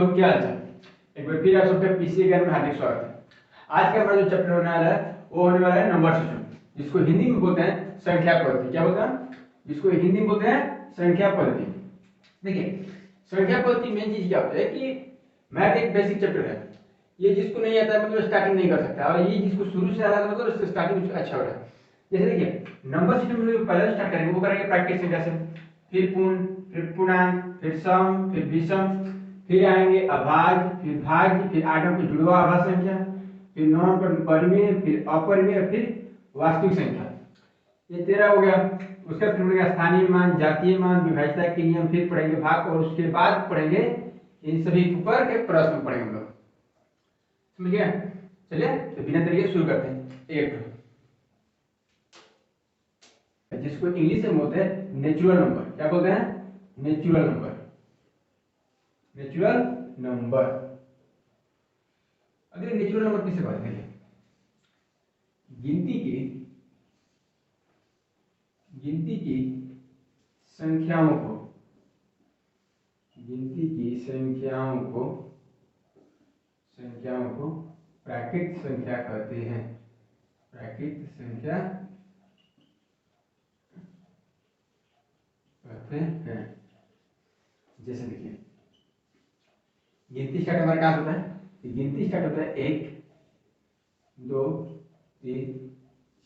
दोस्तों, क्या हाल चाल। एक बार फिर आप सबका पीसी ज्ञान में हार्दिक स्वागत है। आज का हमारा जो चैप्टर होने वाला है वो होने वाला है नंबर सिस्टम, जिसको हिंदी में बोलते हैं संख्या पद्धति। क्या बोलते हैं? जिसको हिंदी में बोलते हैं संख्या पद्धति। देखिए, संख्या पद्धति मेन चीज क्या होता है कि मैथ एक बेसिक चैप्टर है। ये जिसको नहीं आता है मतलब स्टार्टिंग नहीं कर सकता, और ये जिसको शुरू से आ रहा है मतलब उससे स्टार्टिंग अच्छा हो रहा है। जैसे देखिए, नंबर सिस्टम में जो पहले स्टार्ट करेंगे वो करेंगे प्राकृतिक संख्या से, फिर पूर्ण, फिर पूर्णांक, फिर सम, फिर विषम, फिर आएंगे अभाज्य, फिर भाज्य, फिर आठों की जुड़वा आभाज्य संख्या, फिर नौ परिमेय, फिर अपरिमेय, फिर वास्तविक संख्या। ये 13 हो गया। उसका फिर पढ़ेगा स्थानीय मान, जातीय मान, विभाज्यता के नियम, फिर पढ़ेंगे भाग, और उसके बाद पढ़ेंगे इन सभी के ऊपर के प्रश्न पढ़ेंगे हम लोग। समझ गया? चलिए तो बिना देरी के शुरू करते हैं। एक जिसको इंग्लिश में बोलते हैं नेचुरल नंबर। क्या बोलते हैं? Natural number. Natural number. अगर नेचुरल नंबर किसे कहते हैं? गिनती की संख्याओं को, गिनती की संख्याओं को प्राकृत संख्या कहते हैं। प्राकृत संख्या कहते हैं। जैसे देखिए, गिनती स्टार्ट हमारे कहां होता है? गिनती स्टार्ट होता है 1 2 3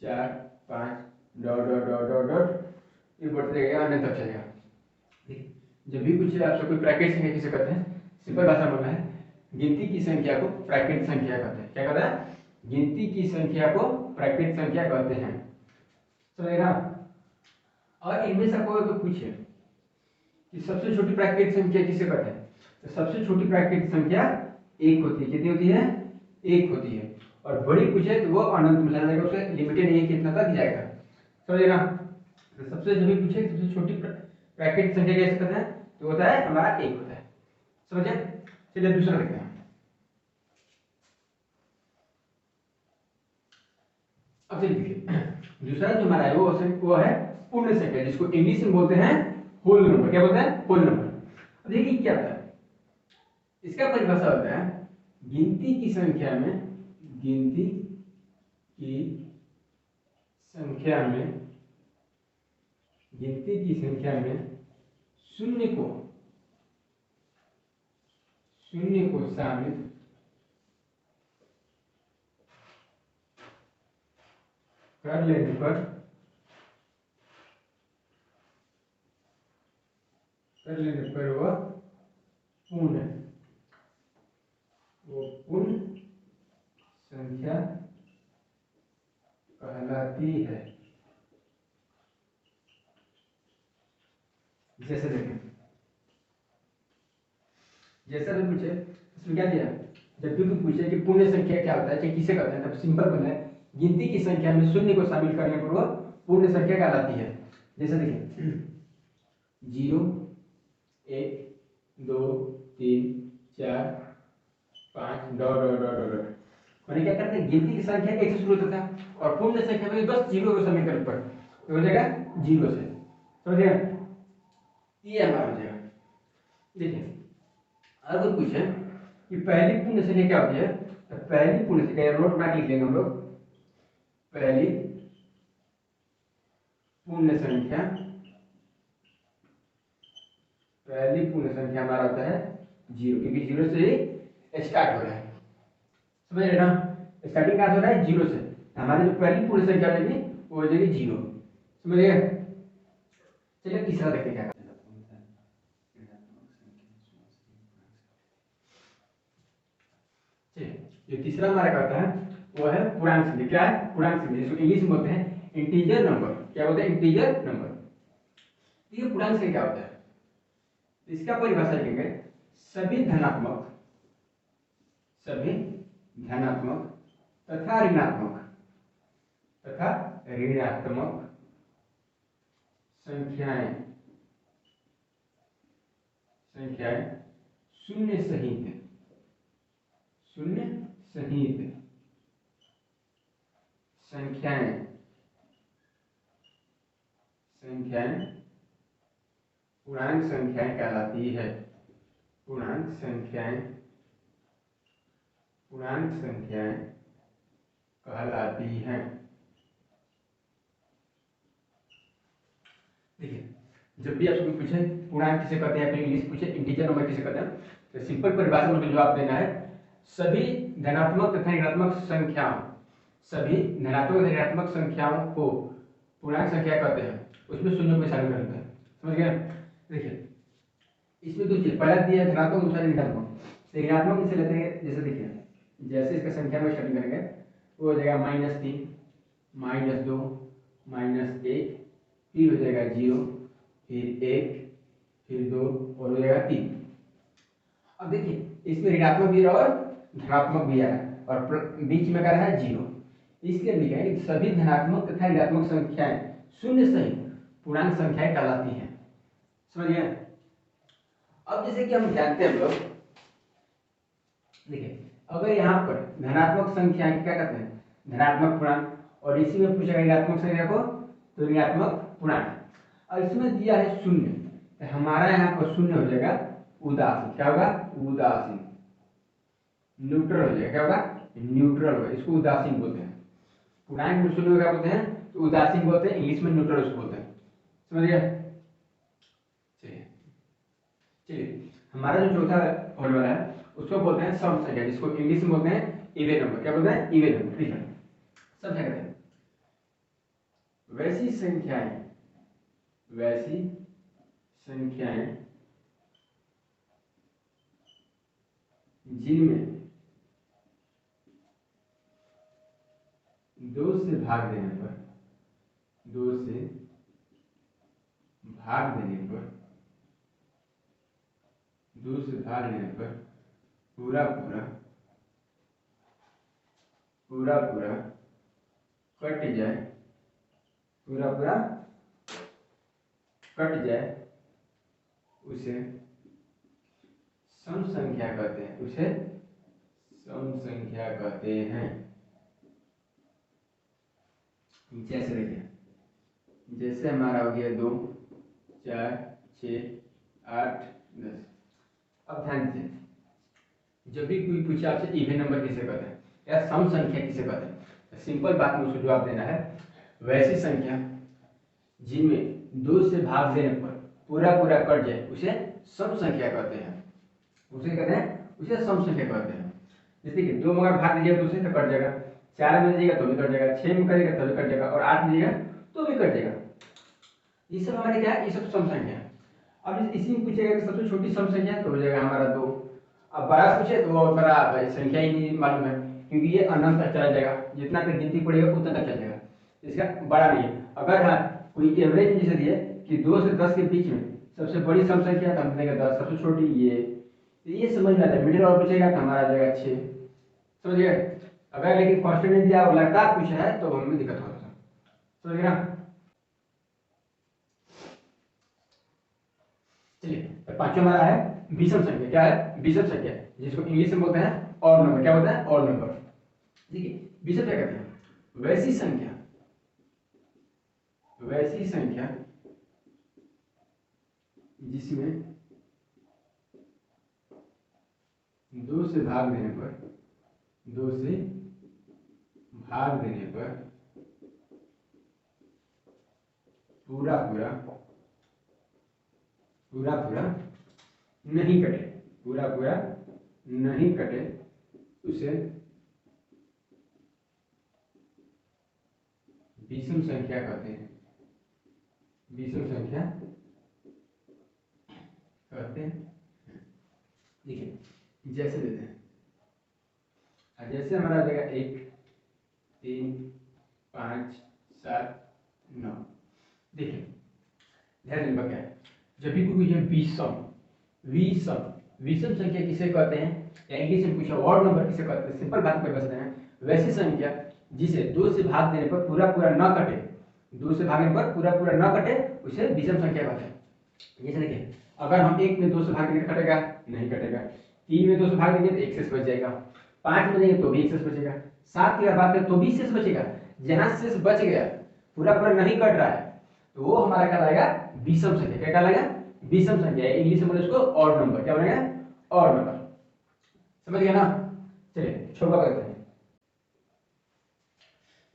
4 5 dot dot dot dot dot, ये बढ़ते जाएगा, अन्य तक चलेगा। जब भी कुछ आपसे कोई प्राकृतिक संख्या किसे कहते हैं, सिंपल भाषा बोलना है, गिनती की संख्या को प्राकृतिक संख्या कहते हैं। क्या कहते हैं? गिनती की संख्या को प्राकृतिक संख्या कहते हैं। समझेगा? और इनमें से कोई पूछे कि सबसे छोटी प्राकृतिक संख्या किसे कहते हैं, तो सबसे छोटी प्राकृतिक संख्या 1 होती है। कितनी होती है? 1 होती है। और बड़ी पूछे तो वो अनंत में चला जाएगा, उसका लिमिटेड नहीं है कितना तक जाएगा। समझेगा? तो सबसे जब भी पूछे सबसे छोटी प्राकृतिक संख्या कैसे कहते हैं, तो होता है हमारा 1 होता है। समझे? चलिए दूसरा देखते हैं। अब चलिए देखिए, दूसरा जो हमारा है वो है पूर्ण संख्या, जिसको इंग्लिश में बोलते हैं होल नंबर। क्या बोलते हैं? Whole number. अब देखिए क्या होता है, इसका परिभाषा होता है गिनती की संख्या में, गिनती की संख्या में, गिनती की संख्या में शून्य को शामिल कर लेने पर वह पूर्ण संख्या कहलाती है। जैसे देखें, जैसा भी पूछे इसमें क्या दिया, जब भी कोई पूछे कि पूर्ण संख्या क्या होता है, चाहे किसे कहते हैं, तब सिंपल बोलना है गिनती की संख्या में शून्य को शामिल करने पर वह पूर्ण संख्या कहलाती है। जैसे देखिए 0 1 2 3 4 5 डॉट डॉट डॉट डॉट, मैंने क्या करते हैं, गिनती की संख्या 1 से शुरू होता था और पूर्ण संख्या में बस 0 को शामिल करने पर तो हो जाएगा 0 से। समझिए? ये हमारा हो जाएगा। देखिए, अगर कोई पूछे कि पहली पूर्ण संख्या क्या होती है, तो पहली पूर्ण संख्या नोट बना के लिख लेंगे हम लोग। पहली पूर्ण संख्या, पहली पूर्ण संख्या हमारा होता है 0, क्योंकि 0 से ही स्टार्ट हो रहा है। समझ रहे ना? स्टार्टिंग कहां से हो रहा है? 0 से। हमारी जो पहली पूर्ण संख्या होगी वो हो जाएगी 0। समझ गए? चलिए तीसरा देखते क्या करते हैं। जो तीसरा हमारा कहता है वो है पूर्णांक संख्या। क्या है? पूर्णांक संख्या, जिसको इंग्लिश में बोलते हैं इंटीजर नंबर। क्या बोलते हैं? Integer number. ये पूर्णांक संख्या क्या होता है, इसका परिभाषा लिखेंगे सभी धनात्मक तथा ऋणात्मक संख्याएं शून्य सहित संख्याएं पूर्णांक संख्याएं कहलाती है। पूर्णांक संख्याएं कहलाती हैं। देखिए, जब भी आपसे कोई पूछे पूर्णांक किसे कहते हैं, फिर इंग्लिश पूछे इंटीजर नंबर किसे कहते हैं, तो सिंपल परिभाषा में जवाब देना है सभी धनात्मक तथा ऋणात्मक संख्याओं को पूर्णांक संख्या कहते हैं, उसमें शून्यों को शामिल करते हैं। समझ गए? देखिए, इसमें दो चीज, पहला दिया है धनात्मक, दूसरा ऋणात्मक। तो ऋणात्मक इसे लेते हैं, जैसे देखिए, जैसे इसका संख्या में स्टार्टिंग करेंगे वो हो जाएगा -3, -2, -1, फिर हो जाएगा 0, फिर 1, फिर 2 और हो जाएगा 3। अब देखिए, इसमें ऋणात्मक भी और धनात्मक भी आ रहा है और बीच में क्या रहा है 0। इसके लिए लिखा है कि सभी धनात्मक तथा ऋणात्मक संख्याएं शून्य सहित पूर्णांक संख्याएं कहलाती हैं। समझ गए? अब जैसे कि हम जानते हैं लोग, देखिए, अगर यहाँ पर धनात्मक संख्या क्या कहते हैं, धनात्मक पूर्णांक, और इसी में पूछा ऋणात्मक संख्या को तो ऋणात्मक पूर्णांक, और इसमें दिया है शून्य, तो हमारा यहाँ पर शून्य हो जाएगा उदासीन। क्या होगा? उदासीन, न्यूट्रल हो जाएगा। क्या होगा? न्यूट्रल होगा, इसको उदासीन बोलते हैं। पूर्णांक में शून्य क्या बोलते हैं? तो उदासीन बोलते हैं, इंग्लिश में न्यूट्रल उसको बोलते हैं। समझ गया? चलिए, हमारा जो चौथा होने वाला है उसको बोलते हैं सम संख्या, जिसको इंग्लिश में बोलते हैं इवन नंबर। क्या बोलते हैं? Even number. ठीक है, सब क्या कहते हैं? वैसी संख्याएं जिनमें 2 से भाग देने पर पूरा पूरा कट जाए उसे सम संख्या कहते हैं। जैसे देखिए, जैसे हमारा हो गया 2, 4, 6, 8, 10। अब ध्यान दीजिए, जब भी कोई पूछे आपसे इवन नंबर किसे कहते हैं या सम संख्या किसे कहते हैं, तो सिंपल बात में उसको जवाब देना है वैसी संख्या जिनमें 2 से भाग देने पर पूरा कट जाए उसे सम संख्या कहते हैं। उसे कहते हैं सम संख्या कहते हैं। जैसे कि 2 में अगर भाग दीजिएगा 2 से तो कट जाएगा, 4 में दीजिएगा तो भी कट जाएगा, 6 में करेगा तो भी कट जाएगा, और 8 में दीजिएगा तो भी कट जाएगा। ये सब हमारे क्या है? ये सब सम संख्या है। अब इसी में पूछेगा कि सबसे छोटी सम संख्या तो हो जाएगा हमारा 2। अब बड़ा पूछे तो वो बड़ा संख्या ही नहीं मालूम है, क्योंकि ये अनंत तक चला जाएगा, जितना तक गिनती पड़ेगा उतना तक चला जाएगा, इसका बड़ा नहीं है। अगर हाँ कोई एवरेज जैसे दिए कि 2 से 10 के बीच में सबसे बड़ी सम संख्या तो हम देगा 10, सबसे छोटी ये समझ में आता है। मिडिल और पूछेगा तो हमारा आ जाएगा 6। समझ गए? अगर लेकिन कांस्टेंट नहीं दिया और लगातार पूछा है तो हमें दिक्कत होता है। समझ गए? चलिए, पांचवा हमारा है विषम संख्या। क्या है? विषम संख्या, जिसको इंग्लिश में बोलते हैं ऑड नंबर। क्या बोलते हैं? Odd number. देखिए, विषम क्या कहते हैं? वैसी संख्या जिसमें 2 से भाग देने पर पूरा नहीं कटे उसे विषम संख्या कहते हैं। देखिए, जैसे देते हैं, जैसे हमारा हो जाएगा 1, 3, 5, 7, 9। देखिए, ध्यान देने क्या है, जब भी कोई विषम संख्या किसे कहते हैं, या इंग्लिश में पूछा ऑड नंबर किसे कहते हैं, सिंपल बात पे बचते हैं। वैसी संख्या जिसे 2 से भाग देने पर पूरा न कटे, 2 से भागने पर पूरा न कटे उसे विषम संख्या कहते हैं। जैसे देखिए, अगर हम 1 में 2 से भाग देंगे तो कटेगा? नहीं कटेगा। 3 में 2 से भाग देंगे तो 1 शेष बच जाएगा, 5 में देंगे तो भी 1 शेष बचेगा, 7 की बात करें तो भी शेष बचेगा। जहां शेष बच गया, पूरा नहीं कट रहा है, तो वो हमारा कहलाएगा विषम संख्या। क्या कहलाएगा? विषम संख्या। इंग्लिश में बोले उसको ऑड नंबर। क्या बनेगा? और नंबर। समझ गए ना? चलिए छुआ करते हैं।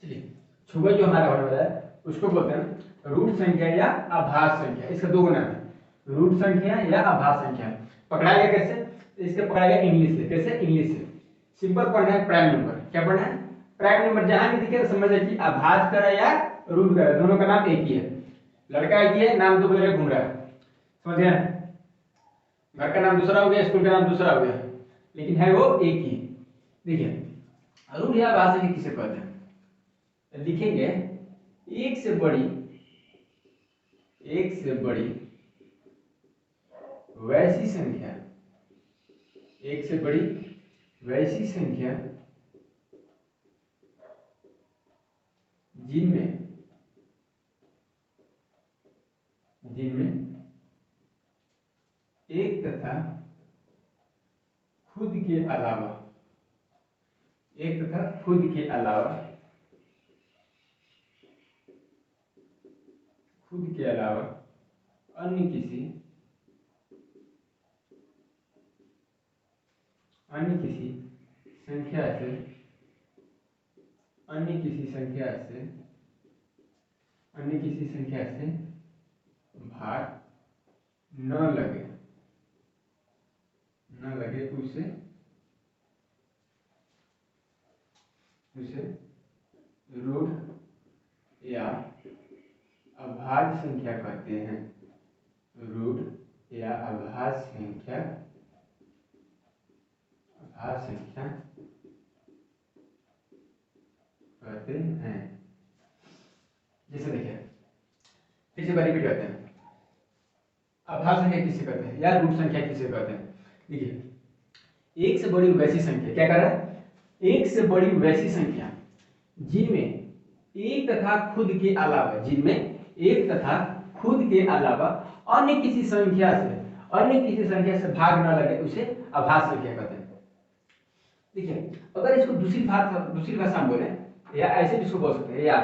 चलिए छुआ जो हमारा होने वाला है उसको बोलते हैं रूट संख्या या आभास संख्या। इसका दो गुना है, रूट संख्या या आभास संख्या। पकड़ाएगा कैसे? इसके पकड़ाएगा इंग्लिश से। कैसे? इंग्लिश से। सिंपल पढ़ना है प्राइम नंबर। क्या पढ़ना है? Prime number. जहां भी दिखे तो समझ जाए कि आभास का है या रूट का है, दोनों का नाम एक ही है। लड़का एक ही है, नाम दो जगह घूम रहा है। समझ गए? घर का नाम दूसरा हो गया, स्कूल का नाम दूसरा हो गया, लेकिन है वो एक ही। देखिए रूट या आभास संख्या किसे कहते हैं? लिखेंगे एक से बड़ी वैसी संख्या, एक से बड़ी वैसी संख्या जिनमें एक तथा खुद के अलावा अन्य किसी संख्या से भाग न लगे उसे रूट या अभाज्य संख्या कहते हैं। रूट या अभाज्य संख्या कहते हैं। जैसे देखिए फिर से रिपीट करते हैं। अभाज्य संख्या किसे कहते हैं या रूट संख्या किसे कहते हैं? देखिए एक से बड़ी वैसी संख्या, क्या कर रहा है? एक से बड़ी वैसी संख्या जिनमें एक तथा खुद के अलावा अन्य किसी संख्या से भाग न लगे उसे अभाज्य संख्या कहते हैं। देखिए अगर इसको दूसरी भाषा में बोले या ऐसे भी इसको बोल सकते हैं, या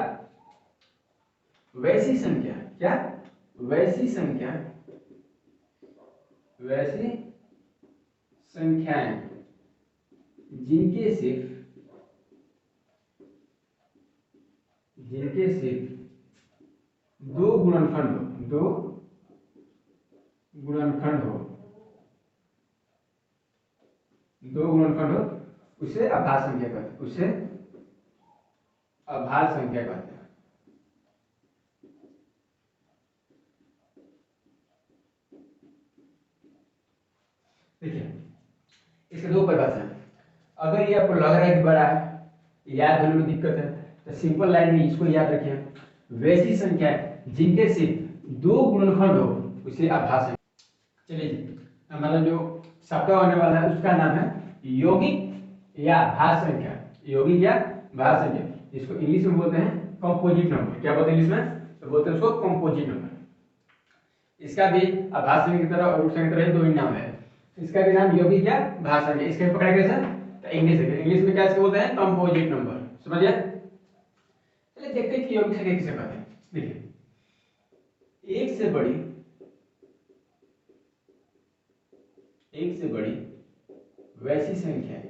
वैसी संख्या, क्या? वैसी संख्याएं जिनके सिर्फ दो गुणनखंड हो उसे अभाज्य संख्या कहते हैं। देखिए इसके दो परिभाषा हैं। अगर ये आपको लग रहा है कि बड़ा है, याद होने में दिक्कत है, तो सिंपल लाइन में इसको याद रखिए, वैसी संख्या जिनके सिर्फ दो गुणनखंड हो उसे अभाज्य। चलिए हमारा जो सप्ताह होने वाला है उसका नाम है यौगिक या भाज्य संख्या। यौगिक या भाज्य संख्या, इसको इंग्लिश में बोलते हैं कंपोजिट नंबर। क्या बोलते हैं इंग्लिश में? तो बोलते हैं उसको कंपोजिट नंबर। इसका भी आभाज्य संख्या की तरह और रूट संख्या की तरह दो ही नाम है। इसका भी नाम यौगिक या भाज्य संख्या। इसके पकड़ा कैसे? तो इंग्लिश में क्या इसको बोलते हैं? Composite number. समझिए? चलिए देखते हैं कि यौगिक संख्या किसे कहते हैं। देखिए एक से बड़ी वैसी संख्याएं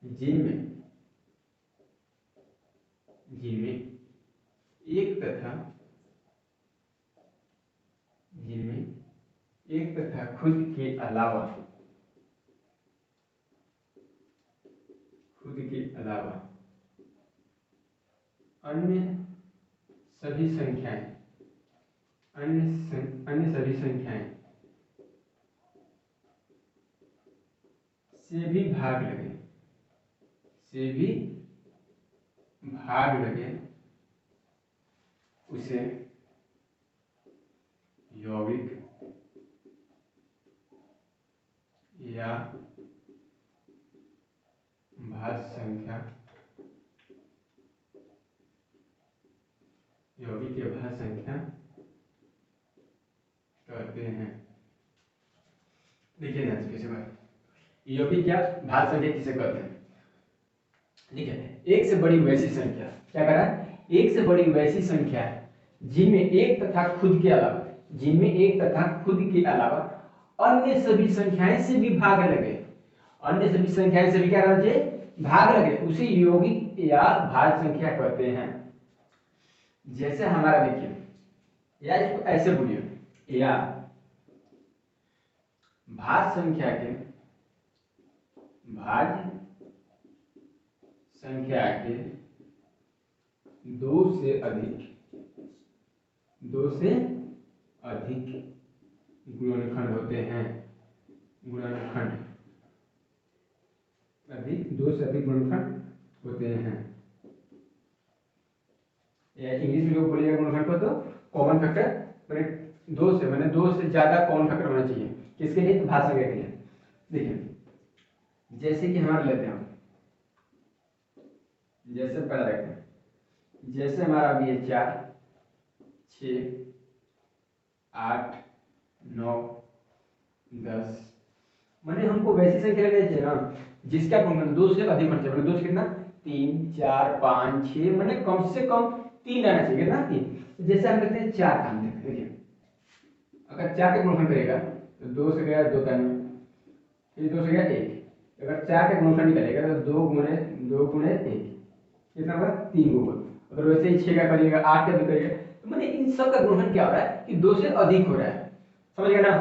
जिनमें एक तथा खुद के अलावा अन्य सभी संख्याएं से भी भाग लगे उसे यौगिक या भाज्य संख्या कहते हैं। देखिए ध्यान से कैसे बात, यौगिक या भाज्य संख्या किसे कहते हैं? देखिए एक से बड़ी वैसी संख्या, क्या कर रहा है? एक से बड़ी वैसी संख्या जिनमें एक तथा खुद के अलावा, जिनमें एक तथा खुद के अलावा अन्य सभी संख्याएं से भी भाग लगे। अन्य सभी संख्याएं से भी क्या रहना चाहिए, भाग लगे, उसे यौगिक या भाज्य संख्या कहते हैं। जैसे हमारा देखिए, या इसको ऐसे बोलिए, या भाज्य संख्या के दो से अधिक गुणनखंड होते हैं। गुणनखंड दो से अधिक गुणनखंड होते हैं, या इंग्लिश में लोग बोलेगा गुणनखंड को तो कॉमन फैक्टर, दो से ज्यादा कॉमन फैक्टर होना चाहिए। किसके लिए, तो भाज्य संख्या के लिए। देखिए जैसे कि हमारा लेते हैं, जैसे पहला देखते हैं, जैसे हमारा अभी है 4, 6, 8, 9, 10, मैंने हमको वैसी संख्या लेनी चाहिए ना जिसका गुणनखंड दो से अधिक होना चाहिए। दो से कितना, 3, 4, 5, 6, मैंने कम से कम 3 रहना चाहिए ना, 3। जैसे हम देखते हैं 4 का, हम देखिए अगर 4 का गुणनखंड करेगा तो 2 से गया 2 3, फिर 2 से गया 1। अगर 4 का गुणनखंड निकलेगा तो 2 गुणे 1 कितना होगा, 3 होगा। अगर वैसे ही 6 का करिएगा, 8 का भी करिएगा, तो मैंने इन सब का गुणनखंड क्या हो रहा है कि 2 से अधिक हो रहा है। समझ गए ना,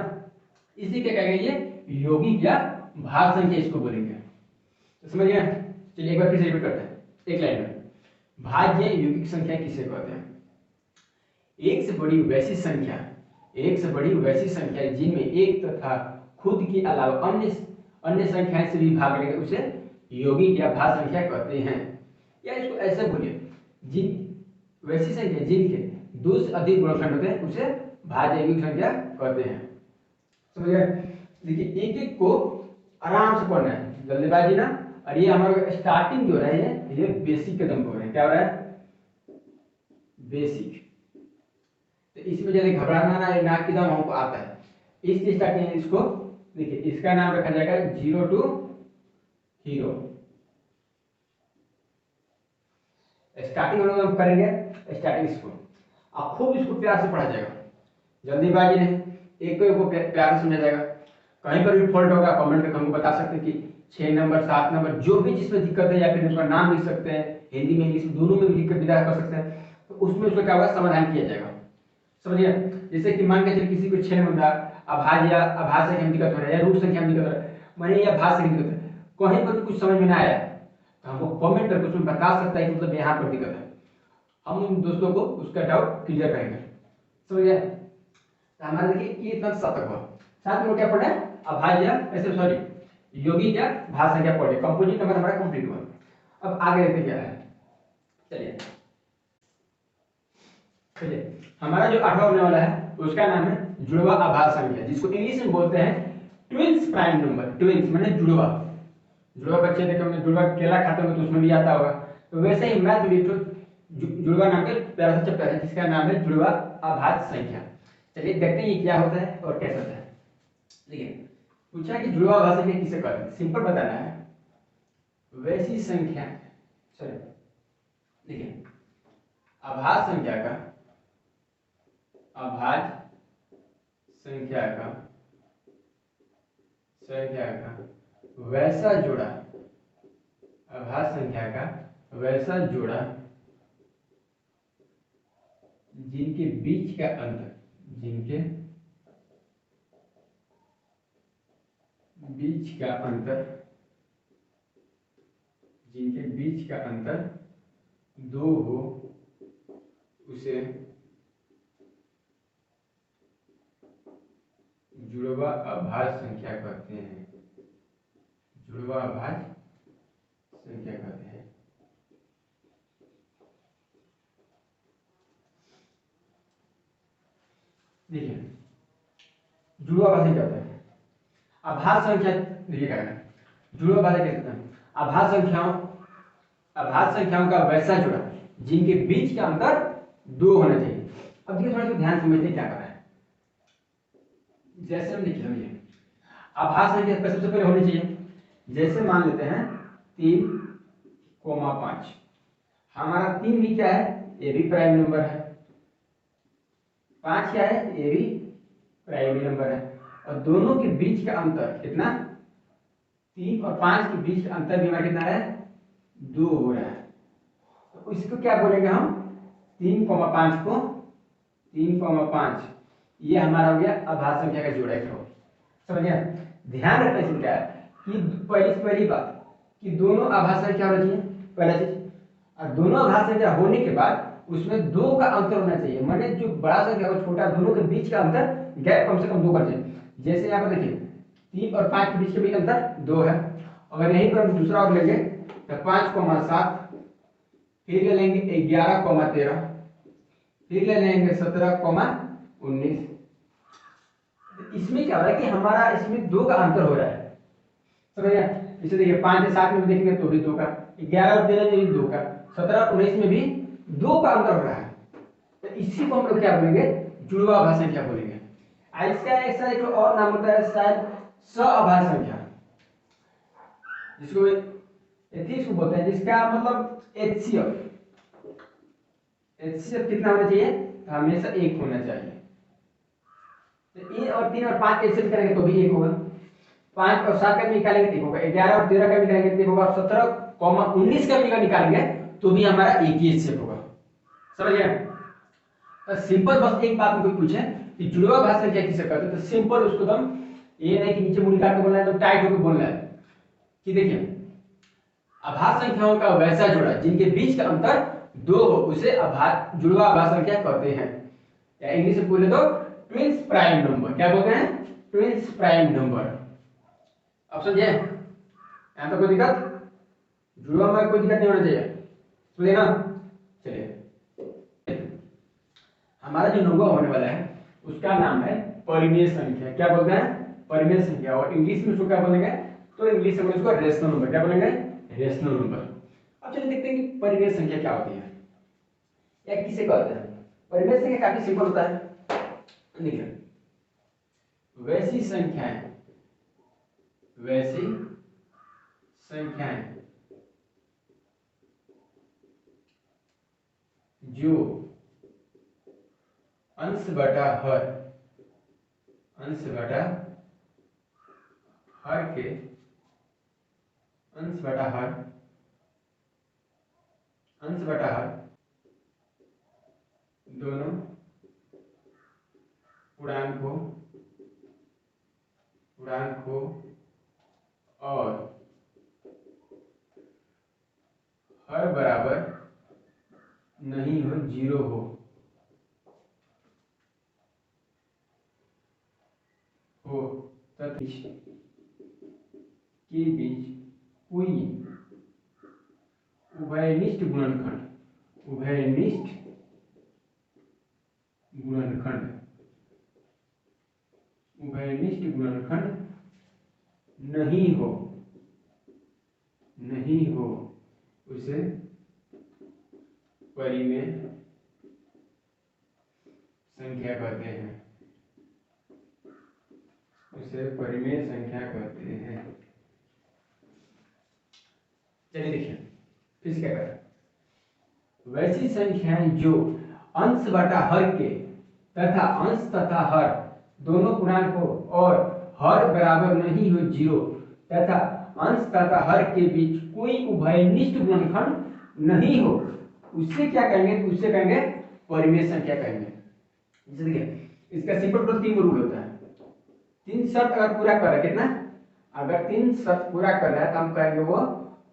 इसी क्या कहेंगे, ये यौगिक या भाज्य संख्या इसको बोलेंगे। तो समझ गए। चलिए एक बार फिर से रिपीट करते हैं एक लाइन में। भाज्य यौगिक संख्या किसे कहते हैं, एक से बड़ी वैसी संख्या जिनमें एक तथा खुद के अलावा अन्य संख्याएं से भी भाग लेंगे, उसे यौगिक या भाज्य संख्या कहते हैं। या इसको ऐसे बोलिए, वैसी संख्या जिनके दो से अधिक गुणनखंड होते हैं उसे भाज्य यौगिक संख्या कहते हैं। समझ गए। देखिए एक एक को आराम से पढ़ना है, जल्दीबाजी ना। और ये हमारा स्टार्टिंग जो है ये बेसिक कदम हो रहे हैं। क्या हो रहा है, बेसिक। तो इसमें जल्दी घबराना ना, नाक की दम हमको आता है। इस स्टार्टिंग इसको देखिए, इसका नाम रखा जाएगा 0 to हीरो। स्टार्टिंग हम लोग करेंगे, स्टार्टिंग इसको अब खूब इसको प्यार से पढ़ा जाएगा, जल्दीबाजी नहीं, एक को प्यार से समझा जाएगा। कहीं पर भी फॉल्ट होगा कमेंट करके हमको बता सकते हैं कि 6 नंबर 7 नंबर जो भी जिसमें दिक्कत है, या फिर उसका नाम लिख सकते हैं, हिंदी में इंग्लिश में दोनों में भी दिक्कत विदा कर सकते हैं, तो उसमें उसका क्या होगा, समाधान किया जाएगा। समझिए। जैसे कि मान के चलिए किसी को 6 नंबर आभाज्य संख्या में दिक्कत हो रहा है, या रूट संख्या में दिक्कत हो रहा है, माने या भाज्य संख्या में दिक्कत है, कहीं पर कुछ समझ में ना आया तो हमको कमेंट करके उसमें बता सकता है कि मतलब यहाँ पर दिक्कत है, हम उन दोस्तों को उसका डाउट क्लियर करेंगे। समझिए। हमारा देखिए ये इतना शतक हुआ, साथ में क्या पढ़े, अभाज्य ऐसे सॉरी यौगिक या भाज्य संख्या पढ़े, कंपोजिट नंबर हमारा कंप्लीट हुआ। अब आगे देखते क्या है। चलिए हमारा जो 8वां होने वाला है उसका नाम है जुड़वा अभाज्य संख्या, जिसको इंग्लिश में बोलते हैं ट्विन्स प्राइम नंबर। ट्विन्स माने जुड़वा। जुड़वा बच्चे देखो हमने जुड़वा केला खाते हो तो उसमें भी आता होगा, तो वैसे ही मैथ में जुड़वा नाम का प्यारा सा चैप्टर है जिसका नाम है जुड़वा अभाज्य संख्या। चलिए देखते हैं ये क्या होता है और कैसे होता है। देखिए पूछा है कि जुड़वा अभाज्य संख्या किसे कहते हैं, सिंपल बताना है। वैसी संख्या, सॉरी देखिए अभाज्य संख्या का वैसा जोड़ा, अभाज्य संख्या का वैसा जोड़ा जिनके बीच का अंतर, जिनके बीच का अंतर 2 हो, उसे जुड़वा अभाज्य संख्या कहते हैं। जुड़वा अभाज्य संख्या कहते हैं। देखिए जुड़वा अभाज्य क्या होता है, अभाज्य संख्या देखिए क्या है, जुड़वा अभाज्य क्या होता है, अभाज्य संख्याओं का वैसा जुड़ा जिनके बीच का अंतर 2 होना चाहिए। अब देखिए थोड़ा सा ध्यान समझते क्या कर रहा है। जैसे हम लिख समझिए अभाज्य संख्या सबसे पहले होनी चाहिए, जैसे मान लेते हैं 3,5, हमारा 3 भी क्या है, ये भी प्राइम नंबर है, 5 क्या है, ये भी प्राइमरी नंबर है। और दोनों के बीच का अंतर कितना, 3 और 5 के बीच का अंतर भी हमारा कितना है, 2 हो रहा है। तो इसको क्या बोलेंगे हम, 3,5 को 3,5 ये हमारा हो गया आभाज्य संख्या का जोड़ा एक, समझ गया। ध्यान रखना इसमें क्या है कि पहली बात कि दोनों आभाज्य संख्या होना चाहिए, पहला चीज। और दोनों आभाज्य संख्या होने के बाद उसमें 2 का अंतर होना चाहिए, माने जो बड़ा संख्या और छोटा दोनों के बीच का अंतर गैप कम से कम 2 का चाहिए। जैसे यहाँ पर देखिए 3 और 5 के बीच के भी अंतर 2 है। अगर यहीं पर हम दूसरा और लेंगे तो 5,7, फिर ले लेंगे 11,13, फिर ले लेंगे 17,19। इसमें क्या हो रहा है कि हमारा इसमें 2 का अंतर हो रहा है, समझ गया। इसे देखिए 5 से 7 में भी देखेंगे तो भी 2 का, 11 और 13 में भी 2 का, 17 और 19 में भी 2 का अंतर हो रहा है। तो इसी को हम लोग क्या बोलेंगे, जुड़वा आभाज्य संख्या बोलेंगे। इसका ऐसा एक और नाम होता है शायद सअभाज्य संख्या, जिसको एथिक्स बोलते हैं, जिसका मतलब एचसीएफ। एचसीएफ कितना होना चाहिए, हमेशा 1 होना चाहिए। तो ये और 3 और 5 कैसे करेंगे तो भी 1 होगा, 5 और 7 का निकालेंगे तो 1 होगा, 11 और 13 का निकालेंगे तो 1 होगा, 17,19 का भी निकालेंगे तो भी हमारा एक ही एचसीएफ होगा, समझ गए। तो सिंपल बस एक बात कोई पूछे कि जुड़वा आभाज्य संख्या किसे कहते हैं, तो सिंपल उसको एकदम ये नहीं कि नीचे मुड़ी काट के बोलना है, तो टाइट होकर बोलना है कि देखिए आभाज्य संख्याओं का वैसा जोड़ा जिनके बीच का अंतर 2 हो उसे जुड़वा आभाज्य संख्या कहते हैं, या इंग्लिश में बोले तो ट्विन्स प्राइम नंबर। क्या बोलते हैं, ट्विन्स प्राइम नंबर। अब समझे, यहां तो कोई दिक्कत, जुड़वा में कोई दिक्कत नहीं होना चाहिए, समझे ना। चलिए हमारा जो नंबर होने वाला है उसका नाम है परिमेय संख्या। क्या बोलते हैं, परिमेय संख्या। और इंग्लिश में उसको क्या बोलेंगे, तो इंग्लिश में उसको रेशनल नंबर। क्या बोलेंगे, रेशनल नंबर। अब चलिए देखते हैं कि परिमेय संख्या क्या होती है या किसे कहते हैं। परिमेय संख्या काफी सिंपल होता है, देखिए वैसी संख्याएं जो अंश बटा हर के अंश बटा हर दोनों पूर्णांकों और हर बराबर नहीं हो, 0 हो तथा के बीच कोई उभयनिष्ठ गुणनखंड नहीं हो उसे परिमेय संख्या कहते हैं, चलिए देखिए फिर से क्या करें। वैसी संख्याएं जो अंश बटा हर के तथा अंश तथा हर दोनों पूर्णांक हो और हर बराबर नहीं हो 0 तथा अंश तथा हर के बीच कोई उभयनिष्ठ गुणनखंड नहीं हो उससे क्या कहेंगे, तो उससे कहेंगे परिमेय संख्या कहेंगे। जैसे देखिए इसका सिंपल प्रूफ 3 रूल होता है। 3 शर्त अगर पूरा कर रहा है, कितना, अगर 3 शर्त पूरा कर रहा है तो हम कहेंगे वो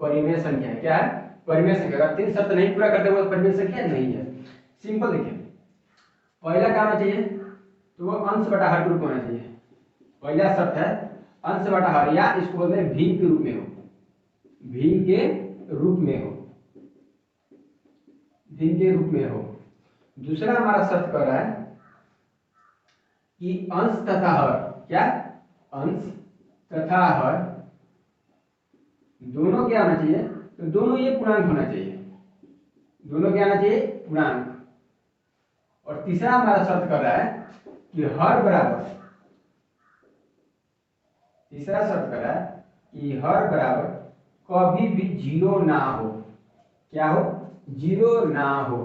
परिमेय संख्या है। क्या है, परिमेय संख्या। अगर 3 शर्त नहीं पूरा करते वो परिमेय संख्या नहीं है। सिंपल देखिए पहला क्या होना चाहिए, तो वो अंश बटा हर के रूप में होना चाहिए। पहला शर्त है अंश बटा हर, या इसको बोलते हैं भिन्न के रूप में हो, भिन्न के रूप में हो। दूसरा हमारा शर्त कर रहा है कि अंश तथा हर, क्या, अंश तथा हर दोनों क्या होना चाहिए, तो दोनों ये पूर्णांक होना चाहिए, दोनों क्या होना चाहिए, पूर्णांक। और तीसरा हमारा शर्त कर रहा है कि हर बराबर, तीसरा शर्त कर रहा है कि हर बराबर कभी भी 0 ना हो। क्या हो, 0 ना हो।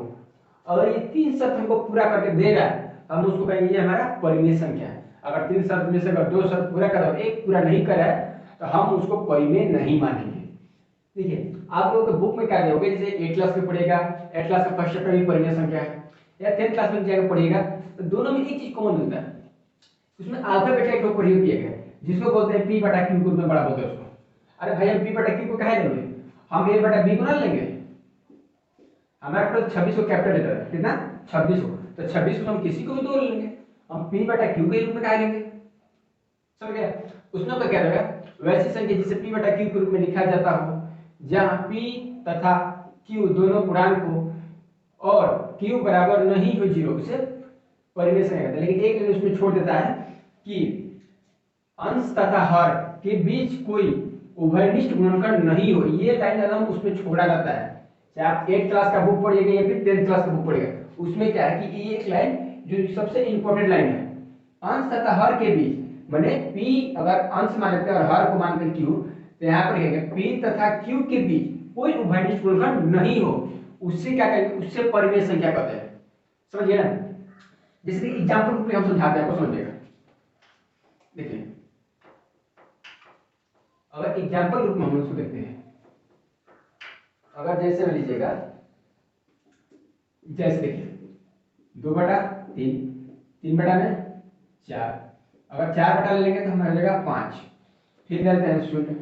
अगर ये 3 शर्त हमको पूरा करके दे रहा है हम उसको कहेंगे ये हमारा परिमेय संख्या है। अगर 3 शर्त में से अगर 2 शर्त पूरा करा और एक पूरा नहीं करा है तो हम उसको परिमेय नहीं मानेंगे। ठीक है, आप लोगों के बुक में क्या दिया जैसे 8 क्लास में पढ़ेगा, 8 क्लास का फर्स्ट चैप्टर भी परिमेय संख्या है, या 10th क्लास में जाकर पढ़िएगा तो दोनों में एक चीज कॉमन मिलता है, उसमें अल्फा बीटा एक प्रयोग किया गया जिसको बोलते हैं p बटा q, में बड़ा बोलते हैं उसको। अरे भाई हम p बटा q को कहे लेंगे, हम a बटा b को ना लेंगे। हमारे पास 26 को कैपिटल लेटर है, कितना 26 को, तो 26 को हम किसी को भी तोड़ लेंगे, हम p बटा q के रूप में कहे लेंगे। समझ गया? उसमें क्या रहेगा, वैसी संख्या जिसे p बटा q के रूप में लिखा जाता हो जहां p तथा q दोनों पूर्णांक हो और q बराबर नहीं हो 0, उसे परिमेय संख्या कहते हैं। लेकिन एक लाइन उसमें छोड़ देता है कि अंश तथा हर के बीच कोई उभयनिष्ठ गुणनखंड नहीं हो, ये लाइन एकदम उसमें छोड़ा जाता है। चाहे आप 8th क्लास का बुक पढ़िएगा या फिर 10th क्लास का बुक पढ़िएगा, उसमें क्या है कि ये एक लाइन जो सबसे इंपॉर्टेंट लाइन है, अंश तथा हर के बीच, माने p अगर अंश मान लेते हैं और हर को मानते हैं q, तो यहाँ पर कहेंगे p तथा q के बीच कोई उभयनिष्ठ गुणनखंड नहीं हो, उससे क्या कहेंगे, उससे परिमेय संख्या कहते हैं। समझिए ना? जैसे कि एग्जांपल रूप में हम समझाते हैं, आपको समझिएगा। देखिए अगर एग्जांपल रूप में हम उसको देखते हैं, अगर जैसे में लीजिएगा, जैसे देखिए 2 बटा 3, 3 बटा में 4, अगर 4 बटा ले लेंगे तो हमारा मिलेगा 5, फिर ले लेते हैं 0,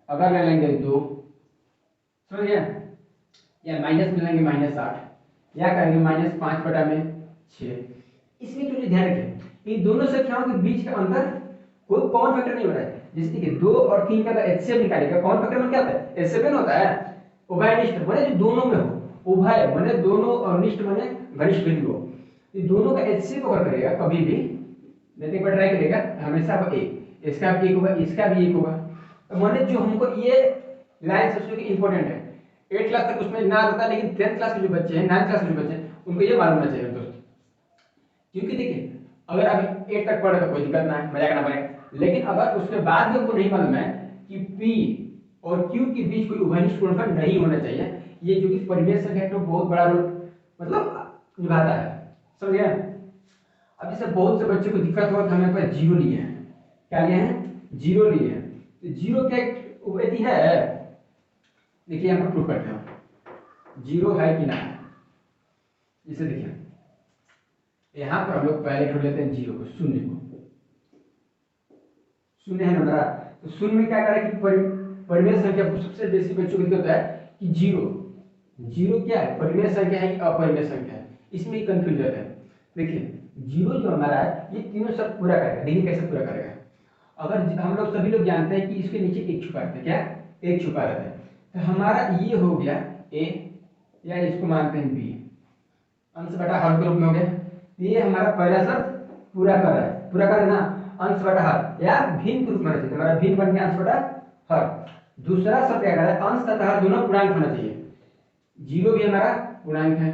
अगर ले लेंगे 2, समझ गया, या माइनस में लेंगे -8, या करेंगे -5 बटा में 6। इसमें तो ध्यान रखें इन दोनों संख्याओं के बीच का अंतर कोई कॉमन फैक्टर नहीं हो रहा है। जैसे कि 2 और 3 का एचसीएफ निकालेगा, कॉमन फैक्टर में क्या होता है, एचसीएफ होता है। उभयनिष्ठ माने जो दोनों में हो, उभय माने दोनों और निष्ठ माने घनिष्ठ बिंदु हो, ये दोनों का एचसीएफ अगर करेगा कभी भी, नहीं एक बार ट्राई करेगा हमेशा 1, इसका भी 1 होगा, इसका भी 1 होगा। तो माने जो हमको ये लाइन सबसे इंपॉर्टेंट है, 8 क्लास तक उसमें ना आता, लेकिन 10th क्लास के जो बच्चे हैं, 9th क्लास के जो बच्चे हैं, उनको ये मालूम होना चाहिए दोस्तों। क्योंकि देखिए अगर अभी 8 तक पढ़े तो कोई दिक्कत ना है, मजा करना पड़ेगा, लेकिन अगर उसके बाद में उनको नहीं मालूम है कि p और q के बीच कोई उभयनिष्ठ गुणनखंड नहीं होना चाहिए, ये जो कि परिमेय संख्या का बहुत बड़ा रोल मतलब निभाता है। समझ गए? अब जैसे बहुत से बच्चों को दिक्कत हुआ कि हमें पास 0 लिए हैं, क्या लिए हैं, 0 लिए हैं, तो 0 क्या उपस्थिति है, देखिए यहाँ पर प्रूफ करते हैं 0 है कि ना है। जैसे देखिए यहाँ पर हम लोग पहले ढूंढ लेते हैं 0 को, 0 को, 0 है ना मेरा, तो 0 में क्या करें कि परिमेय संख्या सबसे बेसिक बच्चों को दिक्कत है कि 0 क्या है, परिमेय संख्या है कि अपरिमेय संख्या है, इसमें ही कंफ्यूज रहता है। देखिए 0 जो हमारा है ये तीनों सब पूरा करेगा, देखिए कैसे पूरा करेगा। अगर हम लोग सभी लोग जानते हैं कि इसके नीचे 1 छुपा रहता है, क्या 1 छुपा रहता है, तो हमारा ये हो गया a, या इसको मानते हैं b, अंश बटा हर के रूप में हो गया। ये हमारा पहला शर्त पूरा कर रहा है, पूरा कर ना, अंश बटा हर या भिन्न के रूप में होना चाहिए, हमारा भिन्न बन गया अंश बटा हर। दूसरा शर्त क्या कर रहा है, अंश तथा हर दोनों पूर्णांक होना चाहिए, 0 भी हमारा पूर्णांक है,